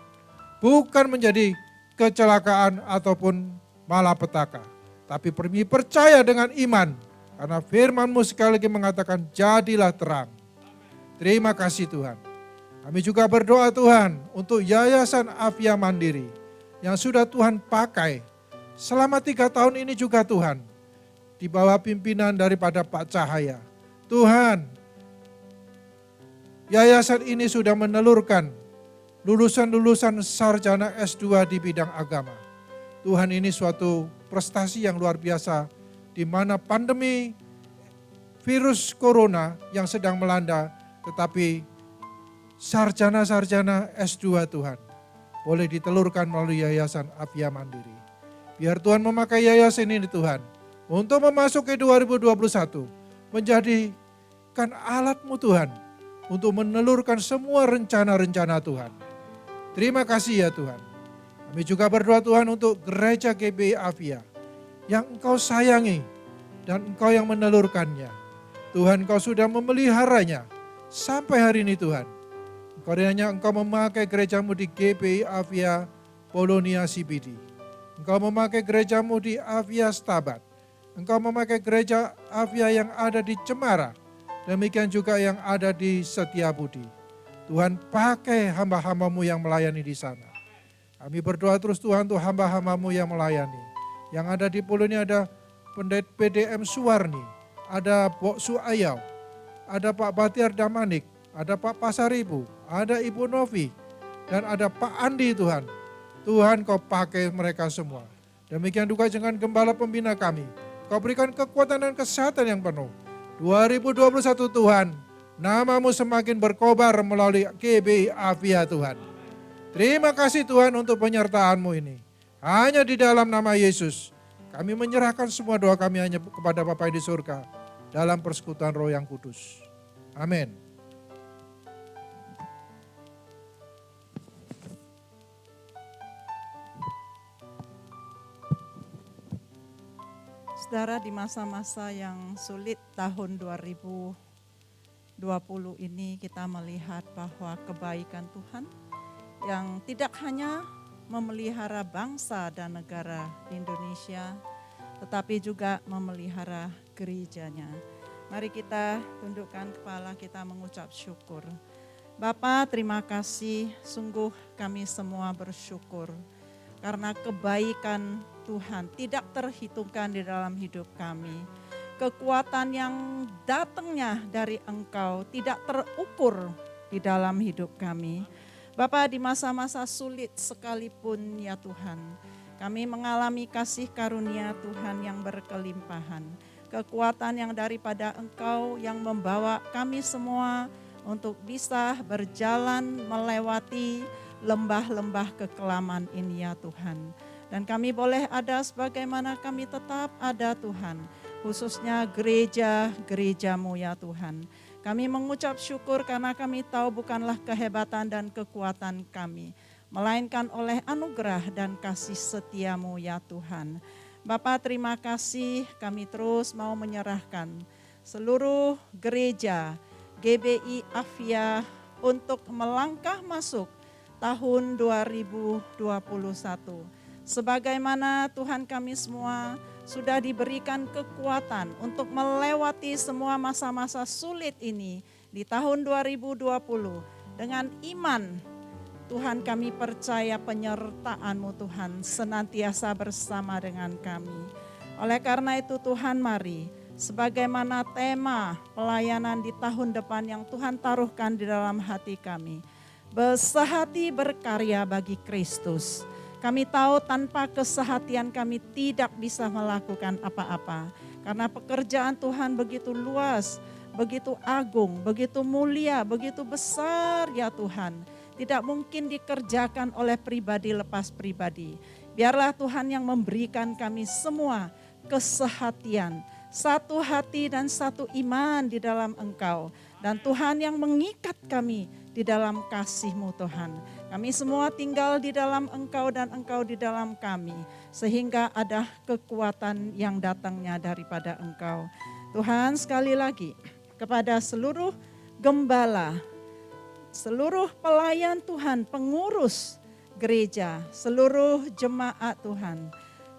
Bukan menjadi kecelakaan ataupun malapetaka. Tapi kami percaya dengan iman. Karena firman-Mu sekali lagi mengatakan jadilah terang. Terima kasih Tuhan. Kami juga berdoa Tuhan untuk Yayasan Afia Mandiri yang sudah Tuhan pakai selama 3 tahun ini juga Tuhan. Di bawah pimpinan daripada Pak Cahaya. Tuhan, yayasan ini sudah menelurkan lulusan-lulusan sarjana S2 di bidang agama. Tuhan, ini suatu prestasi yang luar biasa di mana pandemi virus corona yang sedang melanda, tetapi sarjana-sarjana S2 Tuhan boleh ditelurkan melalui Yayasan Afia Mandiri. Biar Tuhan memakai yayasan ini Tuhan untuk memasuki 2021 menjadikan alat-Mu Tuhan untuk menelurkan semua rencana-rencana Tuhan. Terima kasih ya Tuhan. Kami juga berdoa Tuhan untuk gereja GBI Afia yang Engkau sayangi dan Engkau yang menelurkannya. Tuhan, Engkau sudah memeliharanya sampai hari ini Tuhan. Engkau memakai gereja-Mu di GBI Afia Polonia CBD. Engkau memakai gereja-Mu di Afia Stabat. Engkau memakai gereja Afia yang ada di Cemara. Demikian juga yang ada di Setiabudi. Tuhan, pakai hamba-hamba-Mu yang melayani di sana. Kami berdoa terus Tuhan untuk hamba-hamba-Mu yang melayani. Yang ada di Polonia ada Pendeta PDM Suwarni, ada Bok Suayau, ada Pak Batiar Damanik, ada Pak Pasaribu, ada Ibu Novi, dan ada Pak Andi Tuhan. Tuhan, Kau pakai mereka semua. Demikian juga dengan gembala pembina kami. Kau berikan kekuatan dan kesehatan yang penuh. 2021 Tuhan, nama-Mu semakin berkobar melalui GBI Afia Tuhan. Terima kasih Tuhan untuk penyertaan-Mu ini. Hanya di dalam nama Yesus, kami menyerahkan semua doa kami hanya kepada Bapa di surga dalam persekutuan Roh yang kudus. Amin. Saudara, di masa-masa yang sulit tahun 2020 ini kita melihat bahwa kebaikan Tuhan yang tidak hanya memelihara bangsa dan negara Indonesia, tetapi juga memelihara gerejanya. Mari kita tundukkan kepala, kita mengucap syukur. Bapa, terima kasih, sungguh kami semua bersyukur karena kebaikan Tuhan tidak terhitungkan di dalam hidup kami. Kekuatan yang datangnya dari Engkau tidak terukur di dalam hidup kami. Bapa, di masa-masa sulit sekalipun ya Tuhan, kami mengalami kasih karunia Tuhan yang berkelimpahan. Kekuatan yang daripada Engkau yang membawa kami semua untuk bisa berjalan melewati lembah-lembah kekelaman ini ya Tuhan. Dan kami boleh ada sebagaimana kami tetap ada Tuhan. khususnya gereja-gerejamu ya Tuhan. Kami mengucap syukur karena kami tahu bukanlah kehebatan dan kekuatan kami, melainkan oleh anugerah dan kasih setiamu ya Tuhan. Bapa, terima kasih, kami terus mau menyerahkan seluruh gereja GBI Afia untuk melangkah masuk tahun 2021. Sebagaimana Tuhan kami semua sudah diberikan kekuatan untuk melewati semua masa-masa sulit ini di tahun 2020 dengan iman. Tuhan, kami percaya penyertaan-Mu Tuhan senantiasa bersama dengan kami. Oleh karena itu Tuhan, mari sebagaimana tema pelayanan di tahun depan yang Tuhan taruhkan di dalam hati kami, bersehati berkarya bagi Kristus. Kami tahu tanpa kesehatian kami tidak bisa melakukan apa-apa. Karena pekerjaan Tuhan begitu luas, begitu agung, begitu mulia, begitu besar ya Tuhan. Tidak mungkin dikerjakan oleh pribadi lepas pribadi. Biarlah Tuhan yang memberikan kami semua kesehatian, satu hati dan satu iman di dalam Engkau. Dan Tuhan yang mengikat kami di dalam kasih-Mu Tuhan. Kami semua tinggal di dalam Engkau dan Engkau di dalam kami. Sehingga ada kekuatan yang datangnya daripada Engkau. Tuhan, sekali lagi kepada seluruh gembala, seluruh pelayan Tuhan, pengurus gereja, seluruh jemaat Tuhan.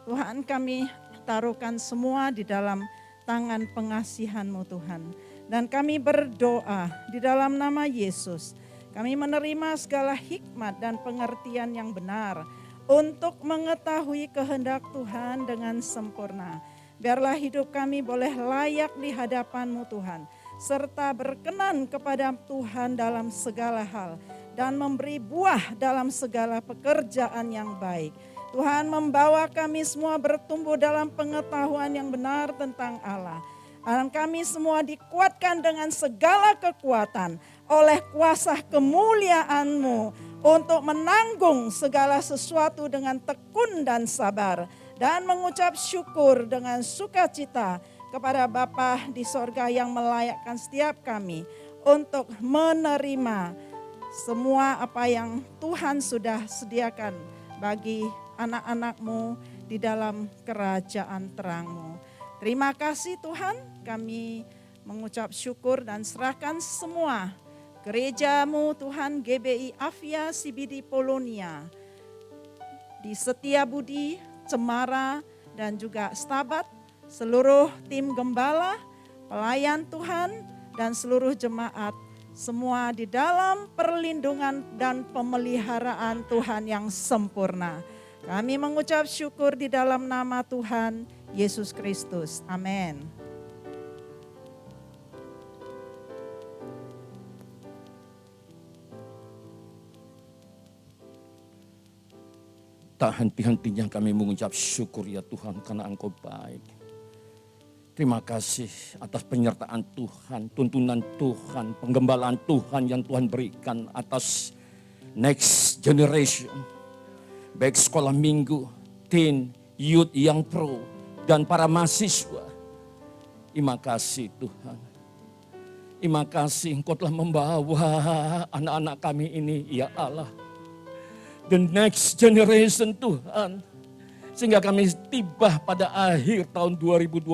Tuhan, kami taruhkan semua di dalam tangan pengasihan-Mu Tuhan. Dan kami berdoa di dalam nama Yesus. Kami menerima segala hikmat dan pengertian yang benar untuk mengetahui kehendak Tuhan dengan sempurna. Biarlah hidup kami boleh layak di hadapan-Mu Tuhan, serta berkenan kepada Tuhan dalam segala hal dan memberi buah dalam segala pekerjaan yang baik. Tuhan, membawa kami semua bertumbuh dalam pengetahuan yang benar tentang Allah. Dan kami semua dikuatkan dengan segala kekuatan oleh kuasa kemuliaan-Mu untuk menanggung segala sesuatu dengan tekun dan sabar, dan mengucap syukur dengan sukacita kepada Bapa di sorga yang melayakkan setiap kami untuk menerima semua apa yang Tuhan sudah sediakan bagi anak-anak-Mu di dalam kerajaan terang-Mu. Terima kasih Tuhan, kami mengucap syukur dan serahkan semua gereja-Mu Tuhan, GBI Afia CBD Polonia, di Setiabudi, Cemara, dan juga Stabat, seluruh tim gembala, pelayan Tuhan, dan seluruh jemaat, semua di dalam perlindungan dan pemeliharaan Tuhan yang sempurna. Kami mengucap syukur di dalam nama Tuhan Yesus Kristus. Amin. Tak henti-hentinya kami mengucap syukur ya Tuhan karena Engkau baik. Terima kasih atas penyertaan Tuhan, tuntunan Tuhan, penggembalaan Tuhan yang Tuhan berikan atas next generation. Baik sekolah minggu, teen, youth yang pro, dan para mahasiswa. Terima kasih Tuhan. Terima kasih Engkau telah membawa anak-anak kami ini, ya Allah. The next generation Tuhan. Sehingga kami tiba pada akhir tahun 2020.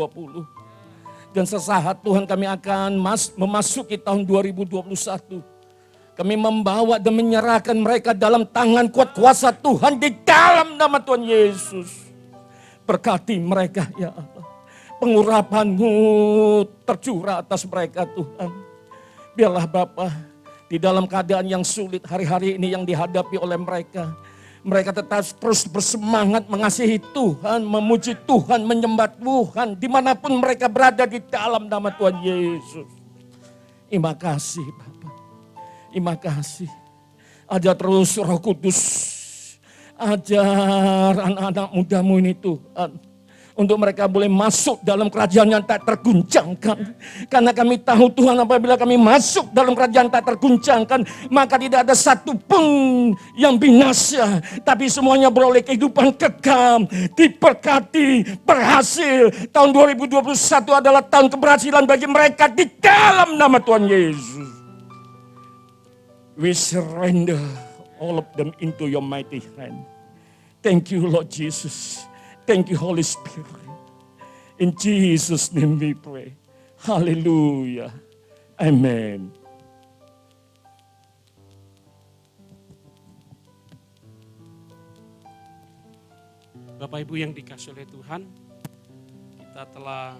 Dan sesaat Tuhan kami akan memasuki tahun 2021. Kami membawa dan menyerahkan mereka dalam tangan kuat kuasa Tuhan di dalam nama Tuhan Yesus. Berkati mereka ya Allah. Pengurapan-Mu tercurah atas mereka Tuhan. Biarlah Bapa, di dalam keadaan yang sulit hari-hari ini yang dihadapi oleh mereka. Mereka tetap terus bersemangat mengasihi Tuhan, memuji Tuhan, menyembah Tuhan. Dimanapun mereka berada di dalam nama Tuhan Yesus. Terima kasih Bapak. Terima kasih. Ajar terus Roh Kudus. Ajar anak-anak muda-Mu ini Tuhan. Untuk mereka boleh masuk dalam kerajaan yang tak terguncangkan. Karena kami tahu Tuhan, apabila kami masuk dalam kerajaan tak terguncangkan, maka tidak ada satu pun yang binasa. Tapi semuanya beroleh kehidupan kekal, diberkati, berhasil. Tahun 2021 adalah tahun keberhasilan bagi mereka di dalam nama Tuhan Yesus. We surrender all of them into your mighty hand. Thank you, Lord Jesus. Thank you, Holy Spirit. In Jesus' name we pray. Hallelujah. Amen. Bapak Ibu yang dikasihi oleh Tuhan, kita telah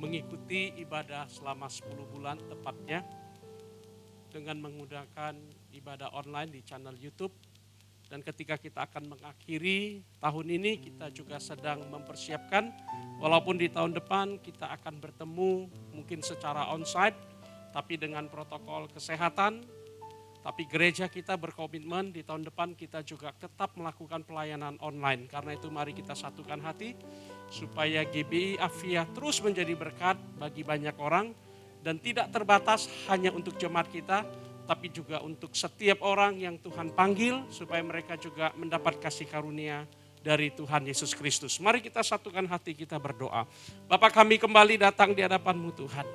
mengikuti ibadah selama 10 bulan tepatnya dengan menggunakan ibadah online di channel YouTube. Dan ketika kita akan mengakhiri tahun ini, kita juga sedang mempersiapkan, walaupun di tahun depan kita akan bertemu mungkin secara onsite, tapi dengan protokol kesehatan. Tapi gereja kita berkomitmen di tahun depan kita juga tetap melakukan pelayanan online. Karena itu mari kita satukan hati supaya GBI Avia terus menjadi berkat bagi banyak orang dan tidak terbatas hanya untuk jemaat kita, tapi juga untuk setiap orang yang Tuhan panggil supaya mereka juga mendapat kasih karunia dari Tuhan Yesus Kristus. Mari kita satukan hati, kita berdoa. Bapa, kami kembali datang di hadapan-Mu Tuhan.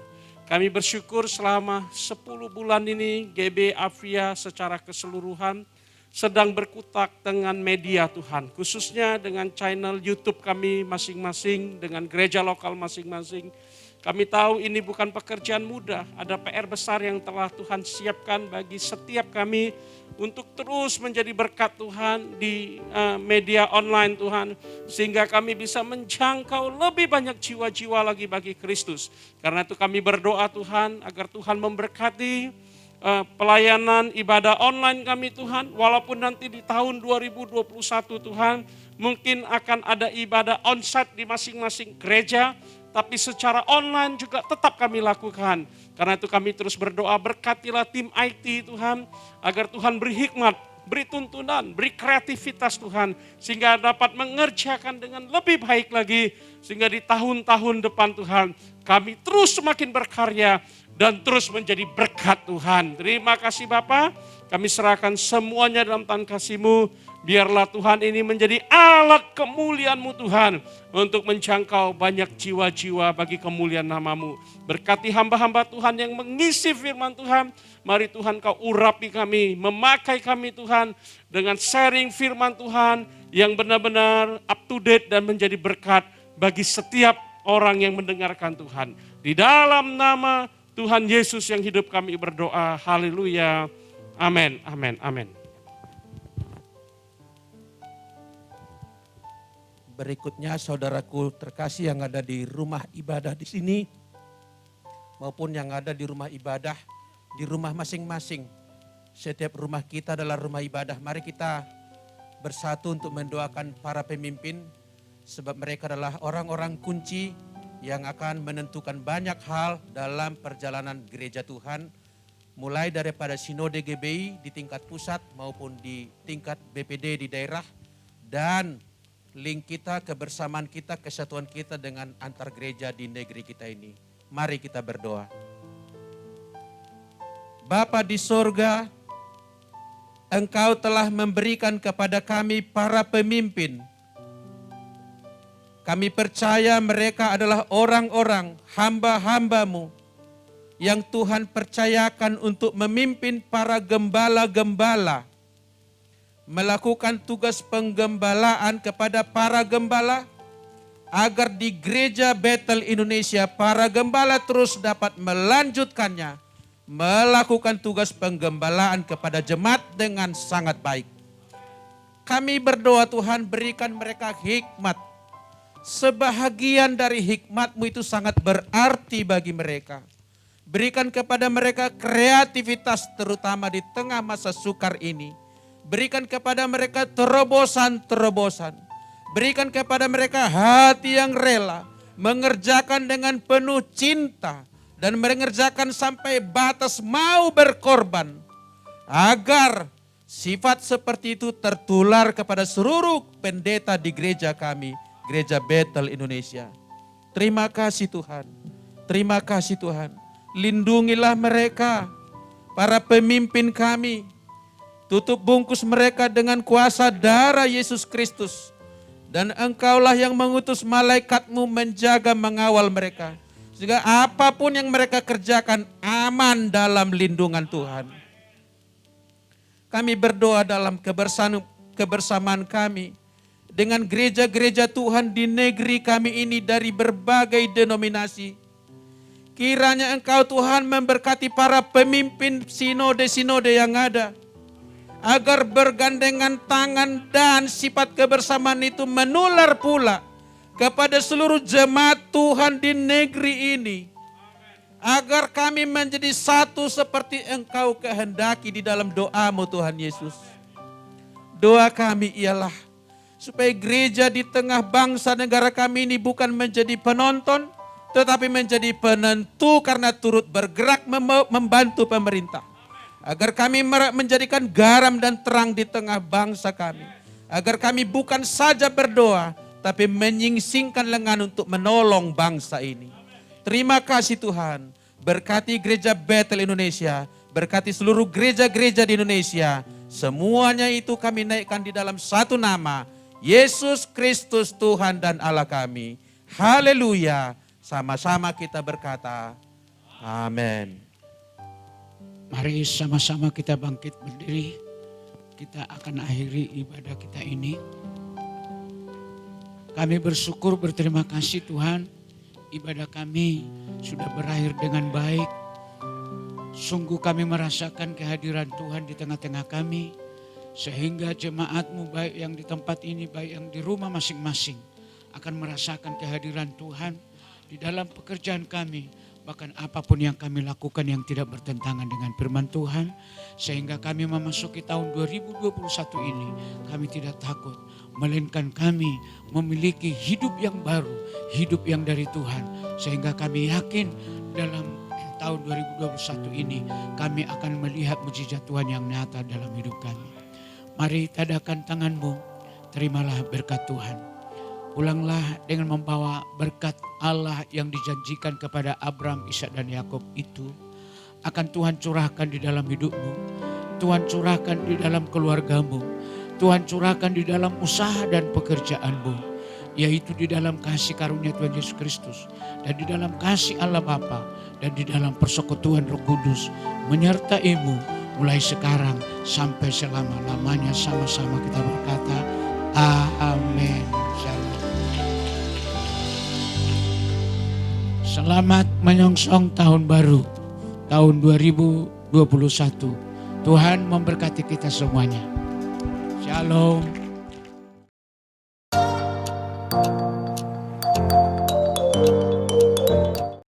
Kami bersyukur selama 10 bulan ini GB Avia secara keseluruhan sedang berkutat dengan media Tuhan. Khususnya dengan channel YouTube kami masing-masing, dengan gereja lokal masing-masing. Kami tahu ini bukan pekerjaan mudah, ada PR besar yang telah Tuhan siapkan bagi setiap kami untuk terus menjadi berkat Tuhan di media online Tuhan. Sehingga kami bisa menjangkau lebih banyak jiwa-jiwa lagi bagi Kristus. Karena itu kami berdoa Tuhan agar Tuhan memberkati pelayanan ibadah online kami Tuhan. Walaupun nanti di tahun 2021 Tuhan mungkin akan ada ibadah onsite di masing-masing gereja. Tapi secara online juga tetap kami lakukan. Karena itu kami terus berdoa, berkatilah tim IT Tuhan. Agar Tuhan beri hikmat, beri tuntunan, beri kreativitas Tuhan. Sehingga dapat mengerjakan dengan lebih baik lagi. Sehingga di tahun-tahun depan Tuhan kami terus semakin berkarya dan terus menjadi berkat Tuhan. Terima kasih Bapa, kami serahkan semuanya dalam tangan kasih-Mu. Biarlah Tuhan ini menjadi alat kemuliaan-Mu Tuhan untuk menjangkau banyak jiwa-jiwa bagi kemuliaan nama-Mu. Berkati hamba-hamba Tuhan yang mengisi firman Tuhan. Mari Tuhan Kau urapi kami, memakai kami Tuhan dengan sharing firman Tuhan yang benar-benar up to date dan menjadi berkat bagi setiap orang yang mendengarkan Tuhan. Di dalam nama Tuhan Yesus yang hidup kami berdoa. Haleluya. Amin, amin, amin. Berikutnya saudaraku terkasih yang ada di rumah ibadah di sini maupun yang ada di rumah ibadah di rumah masing-masing. Setiap rumah kita adalah rumah ibadah. Mari kita bersatu untuk mendoakan para pemimpin sebab mereka adalah orang-orang kunci yang akan menentukan banyak hal dalam perjalanan gereja Tuhan. Mulai daripada sinode GBI di tingkat pusat maupun di tingkat BPD di daerah dan link kita, kebersamaan kita, kesatuan kita dengan antar gereja di negeri kita ini. Mari kita berdoa. Bapa di sorga, Engkau telah memberikan kepada kami para pemimpin. Kami percaya mereka adalah orang-orang hamba-hamba-Mu yang Tuhan percayakan untuk memimpin para gembala-gembala, melakukan tugas penggembalaan kepada para gembala, agar di gereja Bethel Indonesia para gembala terus dapat melanjutkannya, melakukan tugas penggembalaan kepada jemaat dengan sangat baik. Kami berdoa Tuhan berikan mereka hikmat. Sebahagian dari hikmat-Mu itu sangat berarti bagi mereka. Berikan kepada mereka kreativitas terutama di tengah masa sukar ini. Berikan kepada mereka terobosan-terobosan. Berikan kepada mereka hati yang rela. Mengerjakan dengan penuh cinta. Dan mengerjakan sampai batas mau berkorban. Agar sifat seperti itu tertular kepada seluruh pendeta di gereja kami. Gereja Bethel Indonesia. Terima kasih Tuhan. Terima kasih Tuhan. Lindungilah mereka, para pemimpin kami. Tutup bungkus mereka dengan kuasa darah Yesus Kristus. Dan Engkaulah yang mengutus malaikatmu menjaga mengawal mereka. Sehingga apapun yang mereka kerjakan aman dalam lindungan Tuhan. Kami berdoa dalam kebersamaan kami dengan gereja-gereja Tuhan di negeri kami ini dari berbagai denominasi. Kiranya Engkau Tuhan memberkati para pemimpin sinode-sinode yang ada. Agar bergandengan tangan dan sifat kebersamaan itu menular pula kepada seluruh jemaat Tuhan di negeri ini. Agar kami menjadi satu seperti Engkau kehendaki di dalam doa-Mu Tuhan Yesus. Doa kami ialah supaya gereja di tengah bangsa negara kami ini bukan menjadi penonton, tetapi menjadi penentu karena turut bergerak membantu pemerintah. Agar kami menjadikan garam dan terang di tengah bangsa kami. Agar kami bukan saja berdoa, tapi menyingsingkan lengan untuk menolong bangsa ini. Terima kasih Tuhan. Berkati Gereja Bethel Indonesia. Berkati seluruh gereja-gereja di Indonesia. Semuanya itu kami naikkan di dalam satu nama. Yesus Kristus Tuhan dan Allah kami. Haleluya. Sama-sama kita berkata, amin. Mari sama-sama kita bangkit berdiri. Kita akan akhiri ibadah kita ini. Kami bersyukur, berterima kasih Tuhan. Ibadah kami sudah berakhir dengan baik. Sungguh kami merasakan kehadiran Tuhan di tengah-tengah kami. Sehingga jemaat-Mu baik yang di tempat ini, baik yang di rumah masing-masing akan merasakan kehadiran Tuhan di dalam pekerjaan kami. Bahkan apapun yang kami lakukan yang tidak bertentangan dengan firman Tuhan. Sehingga kami memasuki tahun 2021 ini. Kami tidak takut. Melainkan kami memiliki hidup yang baru. Hidup yang dari Tuhan. Sehingga kami yakin dalam tahun 2021 ini. Kami akan melihat mujizat Tuhan yang nyata dalam hidup kami. Mari tadakan tanganmu. Terimalah berkat Tuhan. Pulanglah dengan membawa berkat Allah yang dijanjikan kepada Abraham, Ishak dan Yakub itu akan Tuhan curahkan di dalam hidupmu. Tuhan curahkan di dalam keluargamu. Tuhan curahkan di dalam usaha dan pekerjaanmu. Yaitu di dalam kasih karunia Tuhan Yesus Kristus. Dan di dalam kasih Allah Bapa. Dan di dalam persekutuan Roh Kudus. Menyertaimu mulai sekarang sampai selama-lamanya. Sama-sama kita berkata, amin. Selamat menyongsong tahun baru, tahun 2021. Tuhan memberkati kita semuanya. Shalom.